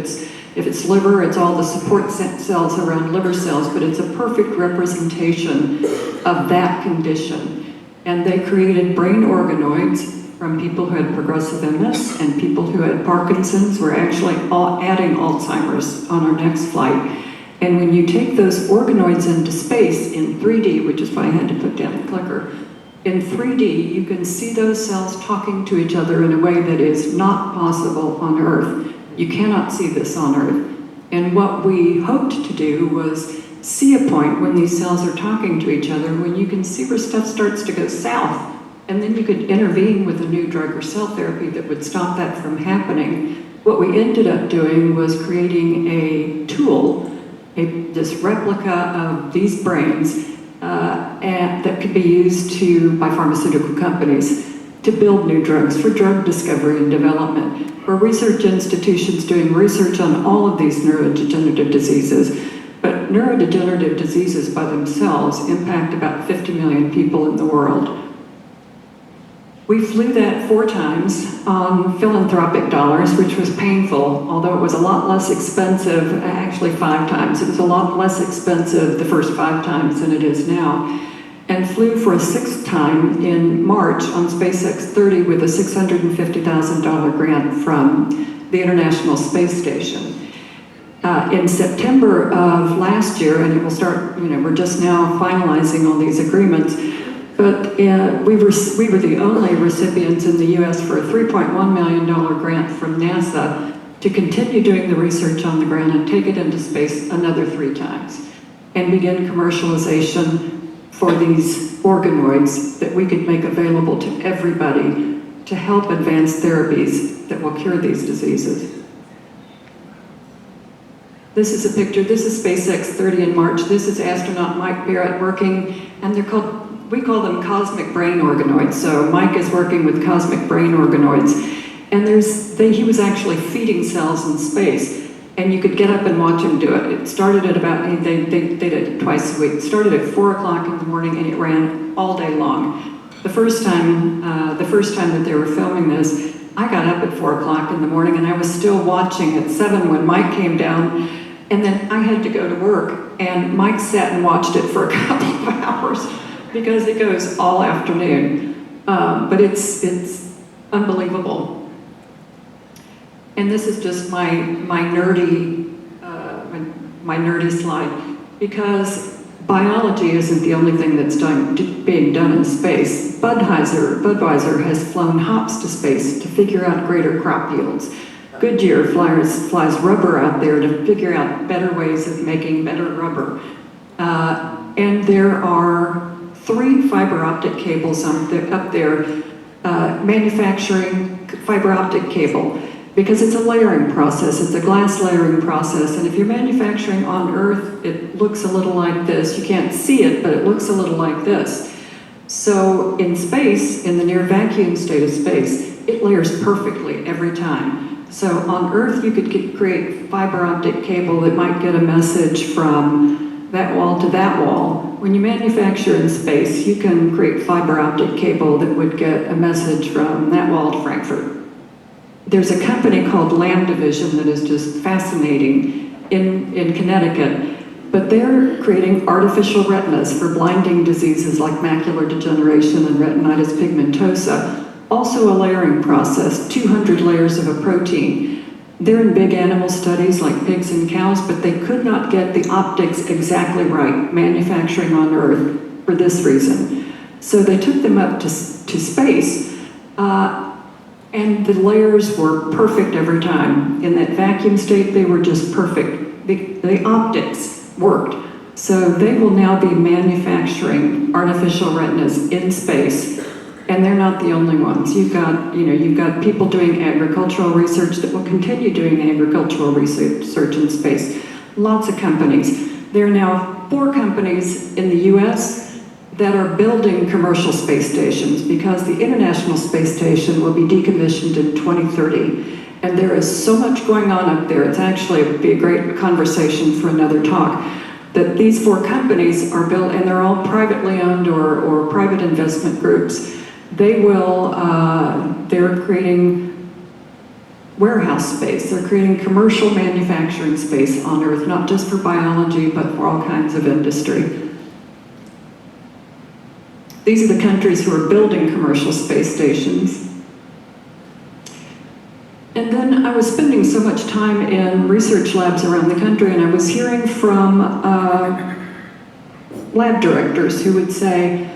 it's liver, it's all the support cells around liver cells, but it's a perfect representation of that condition. And they created brain organoids from people who had progressive MS and people who had Parkinson's. We're actually adding Alzheimer's on our next flight. And when you take those organoids into space in 3D, which is why I had to put down the clicker, in 3D you can see those cells talking to each other in a way that is not possible on Earth. You cannot see this on Earth. And what we hoped to do was see a point when these cells are talking to each other, when you can see where stuff starts to go south, and then you could intervene with a new drug or cell therapy that would stop that from happening. What we ended up doing was creating a tool, this replica of these brains and that could be used by pharmaceutical companies to build new drugs for drug discovery and development, for research institutions doing research on all of these neurodegenerative diseases. But neurodegenerative diseases by themselves impact about 50 million people in the world. We flew that 4 times on philanthropic dollars, which was painful, although it was a lot less expensive, actually 5 times. It was a lot less expensive the first 5 times than it is now. And flew for a 6th time in March on SpaceX 30 with a $650,000 grant from the International Space Station. In September of last year, and it will start, we're just now finalizing all these agreements, but we were the only recipients in the U.S. for a $3.1 million grant from NASA to continue doing the research on the ground and take it into space another 3 times and begin commercialization for these organoids that we could make available to everybody to help advance therapies that will cure these diseases. This is a picture. This is SpaceX 30 in March. This is astronaut Mike Barrett working, and we call them cosmic brain organoids. So Mike is working with cosmic brain organoids. And he was actually feeding cells in space. And you could get up and watch him do it. It started at they did it twice a week. It started at 4 o'clock in the morning and it ran all day long. The first time that they were filming this, I got up at 4 o'clock in the morning and I was still watching at 7 when Mike came down. And then I had to go to work. And Mike sat and watched it for a couple of hours, because it goes all afternoon. But it's unbelievable. And this is just my nerdy slide, because biology isn't the only thing that's being done in space. Budweiser has flown hops to space to figure out greater crop yields. Goodyear flies rubber out there to figure out better ways of making better rubber. And there are 3 fiber optic cables up there manufacturing fiber optic cable, because it's a layering process. It's a glass layering process. And if you're manufacturing on Earth, it looks a little like this. You can't see it, but it looks a little like this. So in space, in the near vacuum state of space, it layers perfectly every time. So on Earth, you could create fiber optic cable that might get a message from that wall to that wall. When you manufacture in space, you can create fiber optic cable that would get a message from that wall to Frankfurt. There's a company called Lamb Division that is just fascinating in Connecticut. but they're creating artificial retinas for blinding diseases like macular degeneration and retinitis pigmentosa. Also a layering process, 200 layers of a protein. They're in big animal studies like pigs and cows, but they could not get the optics exactly right, manufacturing on Earth, for this reason. So they took them up to space, and the layers were perfect every time. In that vacuum state, they were just perfect. The optics worked. So they will now be manufacturing artificial retinas in space, and they're not the only ones. You've got people doing agricultural research that will continue doing agricultural research in space. Lots of companies. There are now 4 companies in the US that are building commercial space stations because the International Space Station will be decommissioned in 2030. And there is so much going on up there. It's actually be a great conversation for another talk. That these 4 companies are built, and they're all privately owned or private investment groups. They will, they're creating warehouse space. They're creating commercial manufacturing space on Earth, not just for biology, but for all kinds of industry. These are the countries who are building commercial space stations. And then I was spending so much time in research labs around the country, and I was hearing from lab directors who would say,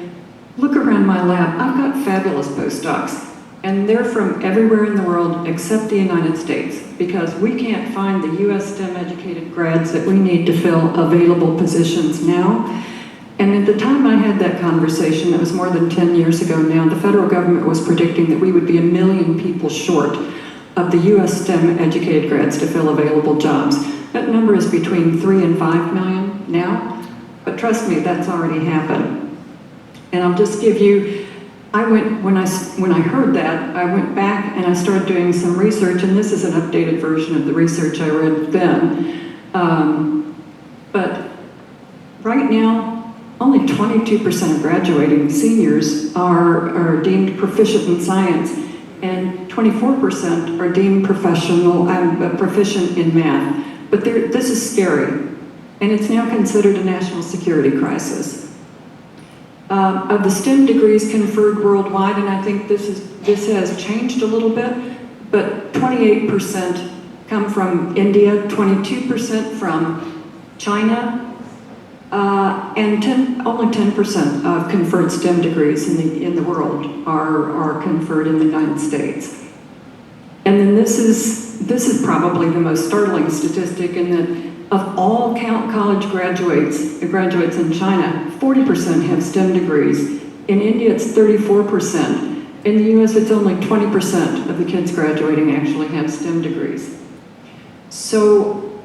look around my lab, I've got fabulous postdocs, and they're from everywhere in the world except the United States, because we can't find the US STEM-educated grads that we need to fill available positions now. And at the time I had that conversation, that was more than 10 years ago now, the federal government was predicting that we would be 1 million people short of the US STEM-educated grads to fill available jobs. That number is between 3 and 5 million now, but trust me, that's already happened. And I'll just give you, when I heard that, I went back and I started doing some research, and this is an updated version of the research I read then. But right now, only 22% of graduating seniors are deemed proficient in science, and 24% are deemed proficient in math. But this is scary, and it's now considered a national security crisis. Of the STEM degrees conferred worldwide, and I think this has changed a little bit, but 28% come from India, 22% from China, and only 10% of conferred STEM degrees in the world are conferred in the United States. And then this is probably the most startling statistic, in that of all college graduates in China, 40% have STEM degrees. In India, it's 34%. In the US, it's only 20% of the kids graduating actually have STEM degrees. So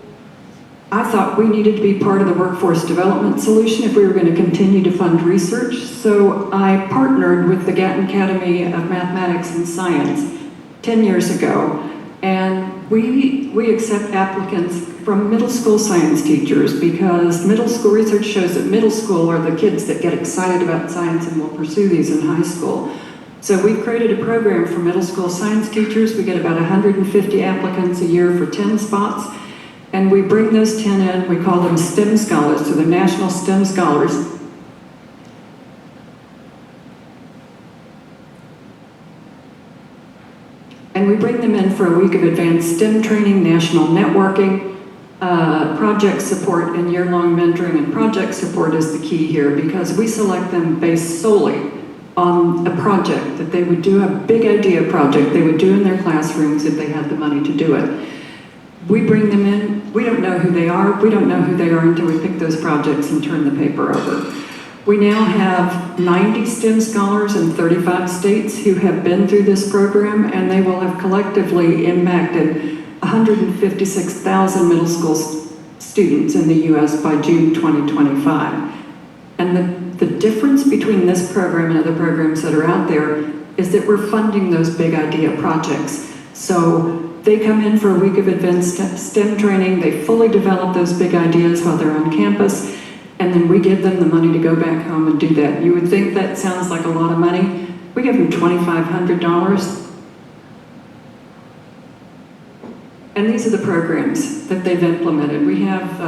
I thought we needed to be part of the workforce development solution if we were going to continue to fund research. So I partnered with the Gatton Academy of Mathematics and Science 10 years ago, and we accept applicants from middle school science teachers, because middle school research shows that middle school are the kids that get excited about science and will pursue these in high school. So we've created a program for middle school science teachers. We get about 150 applicants a year for 10 spots, and we bring those 10 in. We call them STEM scholars, so they're national STEM scholars. And we bring them in for a week of advanced STEM training, national networking, project support, and year-long mentoring. And project support is the key here, because we select them based solely on a project that they would do, a big idea project they would do in their classrooms if they had the money to do it. We bring them in, we don't know who they are. We don't know who they are until we pick those projects and turn the paper over. We now have 90 STEM scholars in 35 states who have been through this program, and they will have collectively impacted 156,000 middle school students in the US by June 2025. And the difference between this program and other programs that are out there is that we're funding those big idea projects. So they come in for a week of advanced STEM training, they fully develop those big ideas while they're on campus, and then we give them the money to go back home and do that. You would think that sounds like a lot of money. We give them $2,500. And these are the programs that they've implemented. We have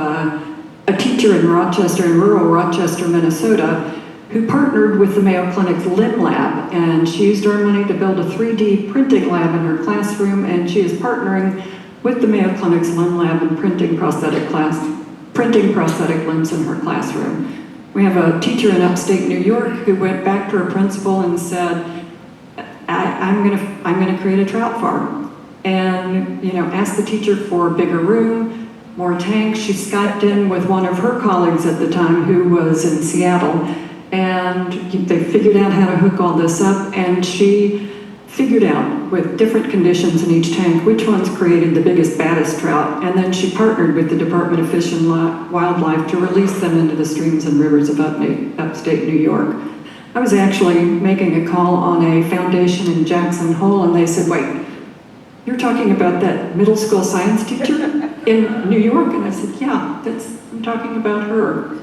a teacher in rural Rochester, Minnesota, who partnered with the Mayo Clinic's Limb Lab, and she used our money to build a 3D printing lab in her classroom, and she is partnering with the Mayo Clinic's Limb Lab and printing prosthetic limbs in her classroom. We have a teacher in upstate New York who went back to her principal and said, I'm gonna create a trout farm. And, asked the teacher for a bigger room, more tanks. She Skyped in with one of her colleagues at the time who was in Seattle, and they figured out how to hook all this up, and she figured out with different conditions in each tank which ones created the biggest, baddest trout, and then she partnered with the Department of Fish and Wildlife to release them into the streams and rivers of upstate New York. I was actually making a call on a foundation in Jackson Hole, and they said, wait, you're talking about that middle school science teacher in New York? And I said, yeah, I'm talking about her.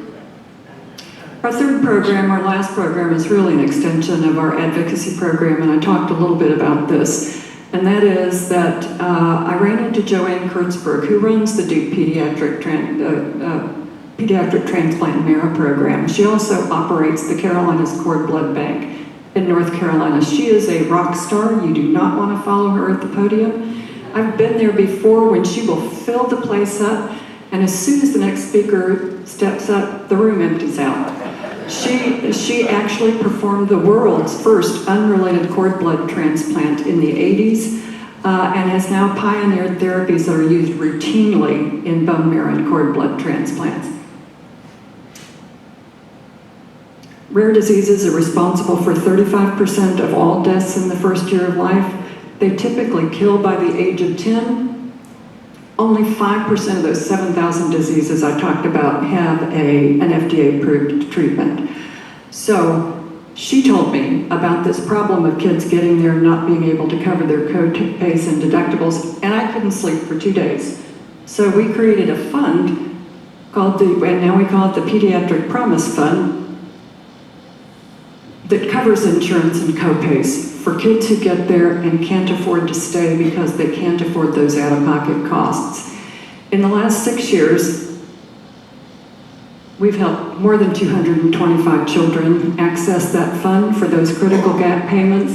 Our third program, our last program, is really an extension of our advocacy program, and I talked a little bit about this. And that is that I ran into Joanne Kurtzberg, who runs the Duke Pediatric Transplant Marrow Program. She also operates the Carolinas Cord Blood Bank in North Carolina. She is a rock star. You do not want to follow her at the podium. I've been there before when she will fill the place up, and as soon as the next speaker steps up, the room empties out. She actually performed the world's first unrelated cord blood transplant in the 80s and has now pioneered therapies that are used routinely in bone marrow and cord blood transplants. Rare diseases are responsible for 35% of all deaths in the first year of life. They typically kill by the age of 10. Only 5% of those 7,000 diseases I talked about have an FDA-approved treatment. So she told me about this problem of kids getting there and not being able to cover their co-pays and deductibles, and I couldn't sleep for 2 days. So we created a fund called and now we call it the Pediatric Promise Fund, that covers insurance and co-pays for kids who get there and can't afford to stay because they can't afford those out-of-pocket costs. In the last 6 years, we've helped more than 225 children access that fund for those critical gap payments.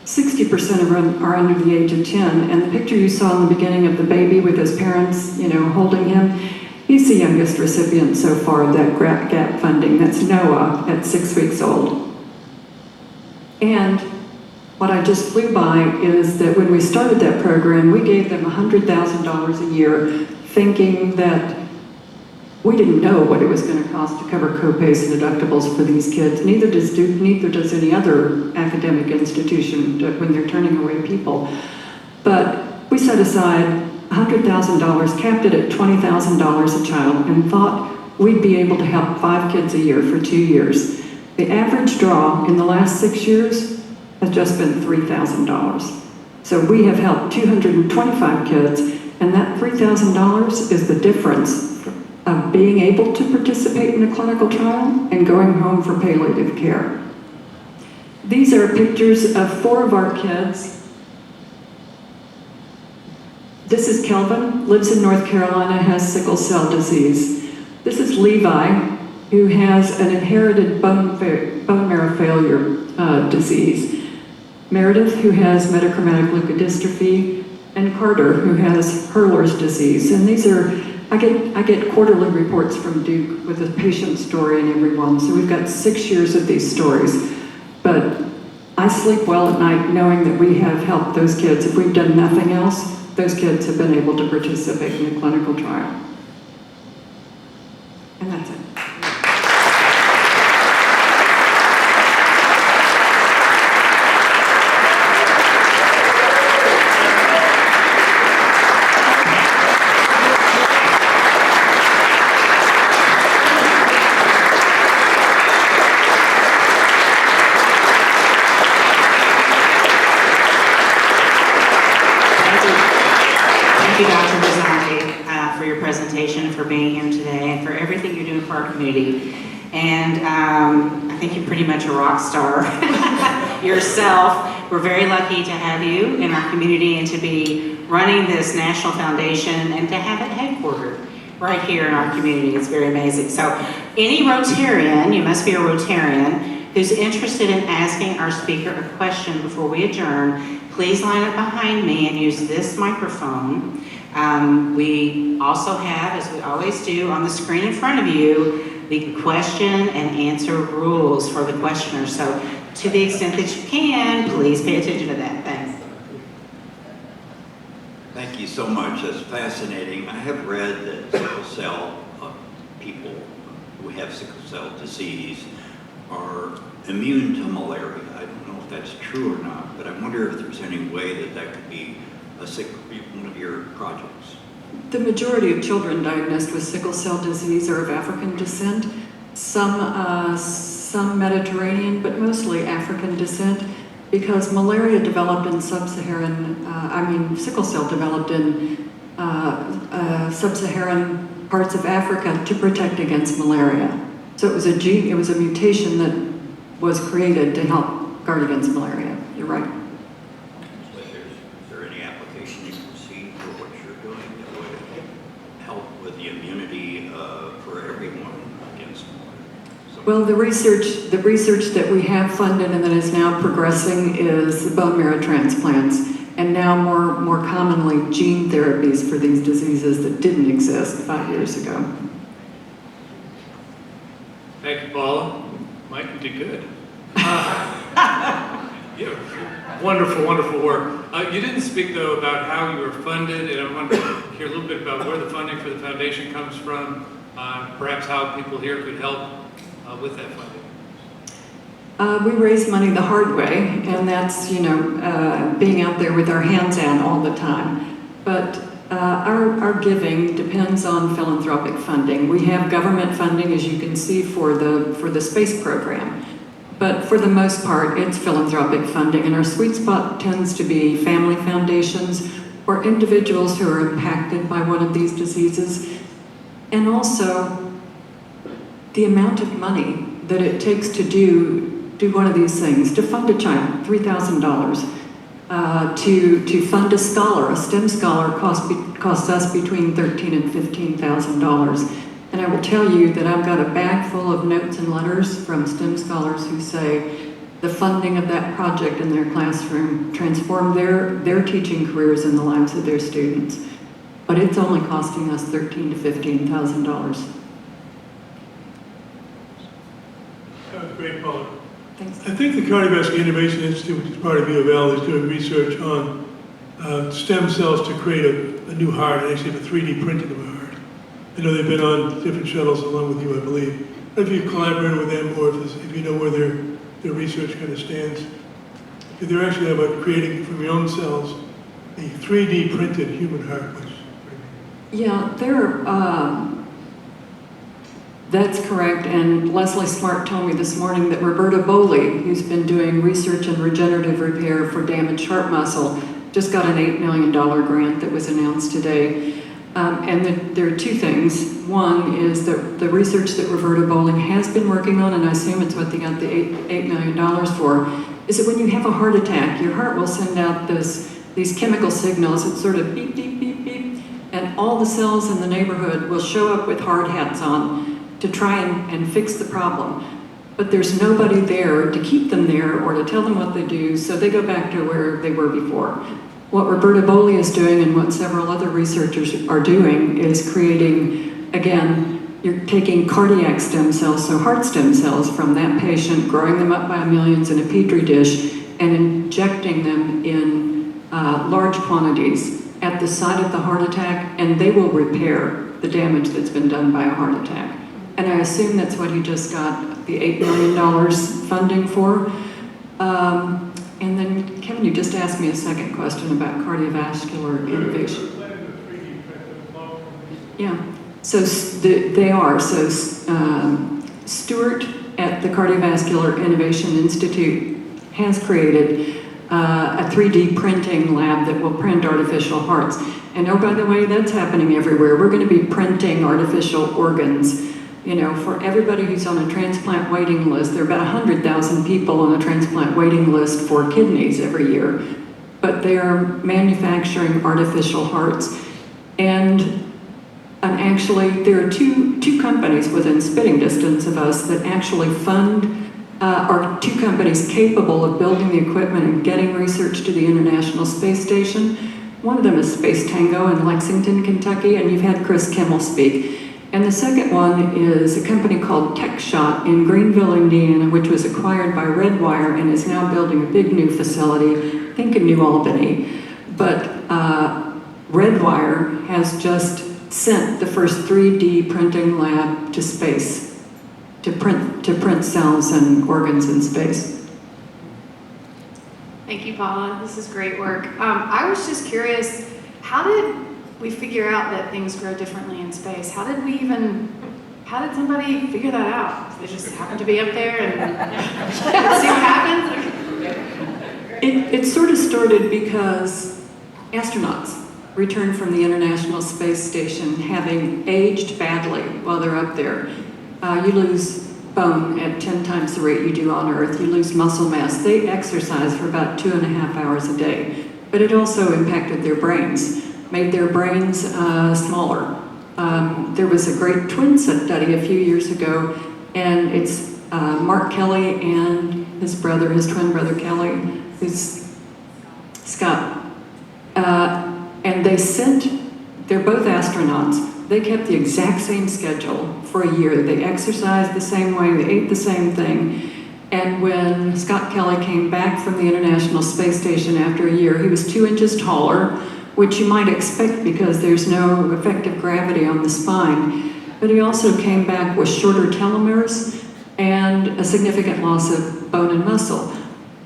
60% of them are under the age of 10, and the picture you saw in the beginning of the baby with his parents, holding him, he's the youngest recipient so far of that gap funding. That's Noah at 6 weeks old. And what I just flew by is that when we started that program, we gave them $100,000 a year, thinking that we didn't know what it was going to cost to cover co-pays and deductibles for these kids. Neither does Duke, neither does any other academic institution when they're turning away people. But we set aside $100,000, capped it at $20,000 a child, and thought we'd be able to help 5 kids a year for 2 years. The average draw in the last 6 years has just been $3,000. So we have helped 225 kids, and that $3,000 is the difference of being able to participate in a clinical trial and going home for palliative care. These are pictures of 4 of our kids. This is Kelvin, lives in North Carolina, has sickle cell disease. This is Levi, who has an inherited bone marrow failure disease. Meredith, who has metachromatic leukodystrophy, and Carter, who has Hurler's disease. And these are, I get quarterly reports from Duke with a patient story in every one. So we've got 6 years of these stories. But I sleep well at night knowing that we have helped those kids. If we've done nothing else, those kids have been able to participate in a clinical trial. And that's it. Thank you, Dr. Grisanti, for your presentation, for being here today, and for everything you're doing for our community. And I think you're pretty much a rock star yourself. We're very lucky to have you in our community and to be running this national foundation and to have it headquartered right here in our community. It's very amazing. So any Rotarian, you must be a Rotarian, who's interested in asking our speaker a question before we adjourn, please line up behind me and use this microphone. We also have, as we always do, on the screen in front of you, the question and answer rules for the questioner. So to the extent that you can, please pay attention to that. Thanks. Thank you so much. That's fascinating. I have read that sickle cell people who have sickle cell disease are immune to malaria. I don't know if that's true or not, but I wonder if there's any way that that could be one of your projects. The majority of children diagnosed with sickle cell disease are of African descent, some Mediterranean, but mostly African descent, because malaria developed in sickle cell developed in sub-Saharan parts of Africa to protect against malaria. So it was a mutation that was created to help guard against malaria. You're right. Is there any application you can see for what you're doing that would help with the immunity for everyone against malaria? Well, the research that we have funded and that is now progressing is bone marrow transplants, and now more commonly gene therapies for these diseases that didn't exist 5 years ago. Thank you, Paula. Mike, you did good. Yeah, wonderful, wonderful work. You didn't speak, though, about how you were funded, and I want to hear a little bit about where the funding for the foundation comes from, perhaps how people here could help with that funding. We raise money the hard way, and that's, being out there with our hands out all the time. But our giving depends on philanthropic funding. We have government funding, as you can see, for the space program. But for the most part, it's philanthropic funding, and our sweet spot tends to be family foundations or individuals who are impacted by one of these diseases. And also, the amount of money that it takes to do one of these things, to fund a child, $3,000. To fund a scholar, a STEM scholar, costs us between $13,000 and $15,000. And I will tell you that I've got a bag full of notes and letters from STEM scholars who say the funding of that project in their classroom transformed their teaching careers and the lives of their students. But it's only costing us $13,000 to $15,000. That was great, Paula. Thanks. I think the Cardiovascular Innovation Institute, which is part of U of L, is doing research on stem cells to create a new heart, and actually have a 3D printing of a heart. I know they've been on different shuttles along with you, I believe. If you've collaborated with them, or if you know where their research kind of stands, if they're actually about creating from your own cells a 3D printed human heart, which yeah, that's correct, and Leslie Smart told me this morning that Roberta Bowley, who's been doing research in regenerative repair for damaged heart muscle, just got an $8 million grant that was announced today. And there are two things. One is that the research that Roberta Bowling has been working on, and I assume it's what they got the $8 million for, is that when you have a heart attack, your heart will send out these chemical signals. It's sort of beep, beep, beep, beep, and all the cells in the neighborhood will show up with hard hats on to try and fix the problem. But there's nobody there to keep them there or to tell them what they do, so they go back to where they were before. What Roberta Bowley is doing and what several other researchers are doing is creating, again, you're taking cardiac stem cells, so heart stem cells from that patient, growing them up by millions in a petri dish, and injecting them in large quantities at the site of the heart attack, and they will repair the damage that's been done by a heart attack. And I assume that's what he just got the $8 million funding for. And then, Kevin, you just asked me a second question about cardiovascular innovation. Yeah, so they are. So Stuart at the Cardiovascular Innovation Institute has created a 3D printing lab that will print artificial hearts. And oh, by the way, that's happening everywhere. We're going to be printing artificial organs. You know, for everybody who's on a transplant waiting list, there are about 100,000 people on a transplant waiting list for kidneys every year, but they are manufacturing artificial hearts. And And actually, there are two companies within spitting distance of us that actually fund, are two companies capable of building the equipment and getting research to the International Space Station. One of them is Space Tango in Lexington, Kentucky, and you've had Chris Kimmel speak. And the second one is a company called TechShot in Greenville, Indiana, which was acquired by Redwire and is now building a big new facility, I think in New Albany. But Redwire has just sent the first 3D printing lab to space to print cells and organs in space. Thank you, Paula. This is great work. I was just curious, how did we figure out that things grow differently in space? How did somebody figure that out? They just happened to be up there and see what happens? It sort of started because astronauts return from the International Space Station having aged badly while they're up there. You lose bone at 10 times the rate you do on Earth. You lose muscle mass. They exercise for about 2.5 hours a day. But it also impacted their brains, made their brains smaller. There was a great twin study a few years ago, and it's Mark Kelly and his twin brother Kelly, who's Scott. And they're both astronauts. They kept the exact same schedule for a year. They exercised the same way, they ate the same thing. And when Scott Kelly came back from the International Space Station after a year, he was 2 inches taller, which you might expect because there's no effective gravity on the spine. But he also came back with shorter telomeres and a significant loss of bone and muscle.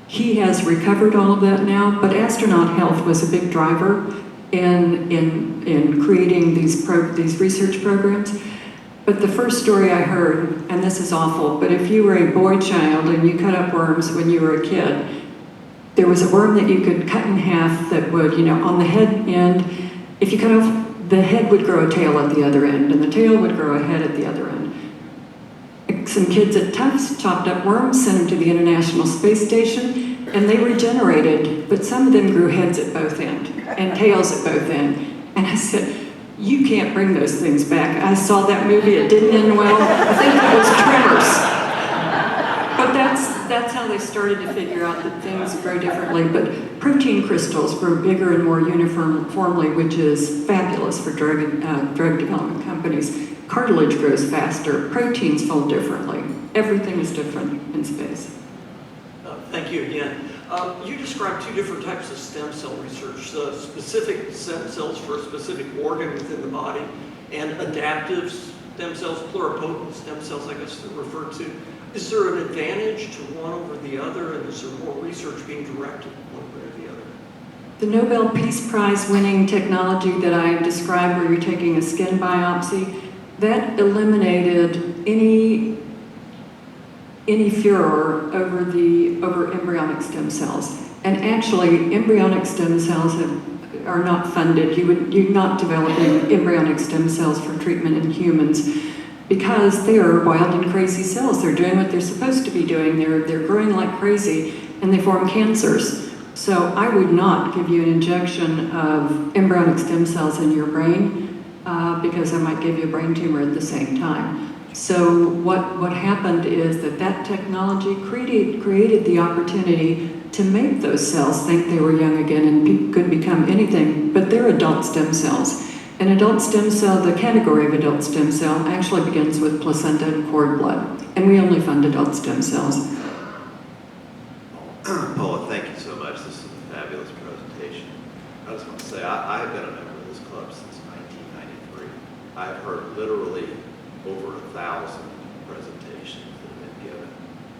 He has recovered all of that now, but astronaut health was a big driver in creating these research programs. But the first story I heard, and this is awful, but if you were a boy child and you cut up worms when you were a kid, there was a worm that you could cut in half that would, on the head end, if you cut off, the head would grow a tail at the other end, and the tail would grow a head at the other end. Some kids at Tufts chopped up worms, sent them to the International Space Station, and they regenerated, but some of them grew heads at both ends and tails at both ends. And I said, you can't bring those things back. I saw that movie, it didn't end well. I think it was Tremors. But that's how they started to figure out that things grow differently. But protein crystals grow bigger and more uniformly, which is fabulous for drug development companies. Cartilage grows faster, proteins fold differently. Everything is different in space. Thank you again. You described two different types of stem cell research, specific stem cells for a specific organ within the body, and adaptive stem cells, pluripotent stem cells, I guess they're referred to. Is there an advantage to one over the other, and is there more research being directed one way or the other? The Nobel Peace Prize winning technology that I described, where you're taking a skin biopsy, that eliminated any furor over embryonic stem cells. And actually, embryonic stem cells are not funded. You're not developing embryonic stem cells for treatment in humans because they are wild and crazy cells. They're doing what they're supposed to be doing. They're growing like crazy, and they form cancers. So I would not give you an injection of embryonic stem cells in your brain because I might give you a brain tumor at the same time. So what happened is that technology created the opportunity to make those cells think they were young again and could become anything, but they're adult stem cells. An adult stem cell, the category of adult stem cell, actually begins with placenta and cord blood, and we only fund adult stem cells. Paula, thank you so much. This is a fabulous presentation. I just want to say I have been a member of this club since 1993. I've heard literally over 1,000 presentations that have been given.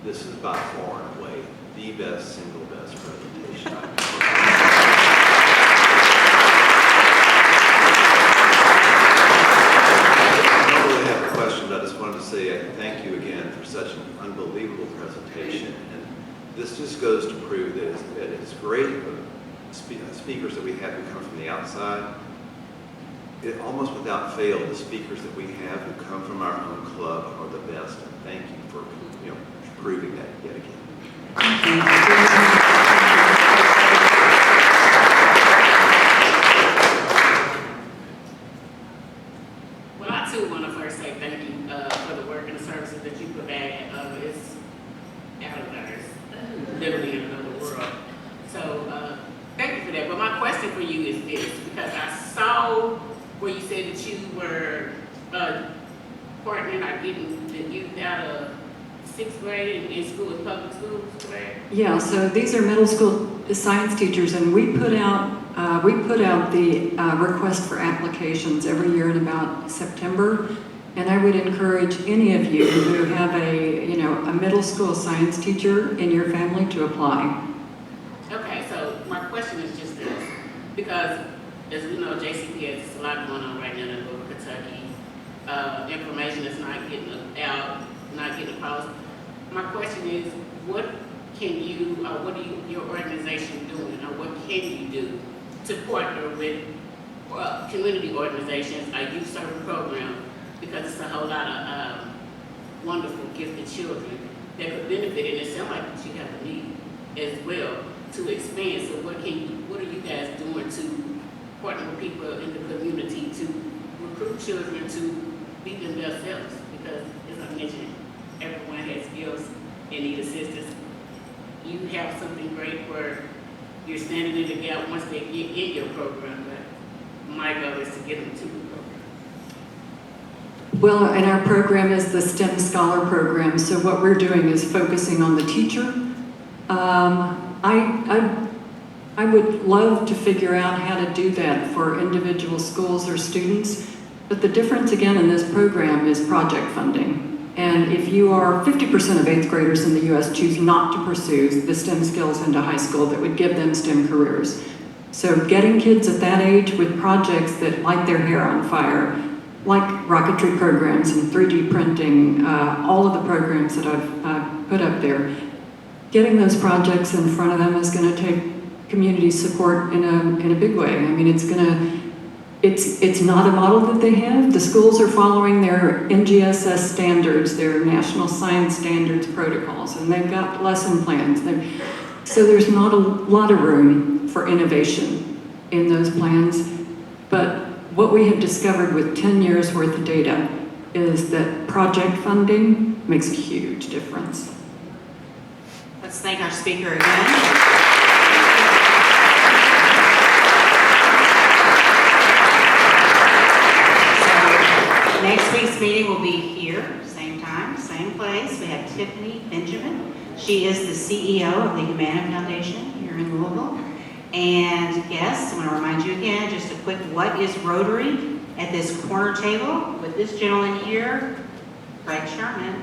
This is by far and away the single best presentation I've ever heard. I don't really have a question, but I just wanted to say thank you again for such an unbelievable presentation. And this just goes to prove that it's great speakers that we have who come from the outside. Almost without fail, the speakers that we have who come from our own club are the best. And thank you for proving that yet again. question for you is this, because I saw where you said that you were partnering or getting the youth out of 6th grade in school, in public schools, correct? Yeah, so these are middle school science teachers, and we put out the request for applications every year in about September. And I would encourage any of you who have a middle school science teacher in your family to apply. Okay, so my question is just this, because as we know, JCPS is a lot going on right now in Louisville, Kentucky. Information is not getting out, not getting across. My question is, what can you, or what are your organization doing, or what can you do to partner with community organizations, a youth service program, because it's a whole lot of wonderful, gifted children that could benefit, and it sounds like that you have a need as well to expand. So what are you guys doing to partner with people in the community to recruit children to be them themselves? Because as I mentioned, everyone has skills and need assistance. You have something great where you're standing in the gap once they get in your program, but my goal is to get them to the program. Well, and our program is the STEM Scholar Program, so what we're doing is focusing on the teacher. I would love to figure out how to do that for individual schools or students, but the difference again in this program is project funding. And if you are 50% of 8th graders in the U.S. choose not to pursue the STEM skills into high school that would give them STEM careers. So getting kids at that age with projects that light their hair on fire, like rocketry programs and 3D printing, all of the programs that I've put up there, getting those projects in front of them is going to take community support in a big way. I mean, it's not a model that they have. The schools are following their NGSS standards, their National Science Standards protocols, and they've got lesson plans. So there's not a lot of room for innovation in those plans. But what we have discovered with 10 years worth of data is that project funding makes a huge difference. Let's thank our speaker again. Next week's meeting will be here, same time, same place. We have Tiffany Benjamin. She is the CEO of the Humana Foundation here in Louisville. And yes, I want to remind you again, just a quick, what is Rotary? At this corner table with this gentleman here, Greg Sherman.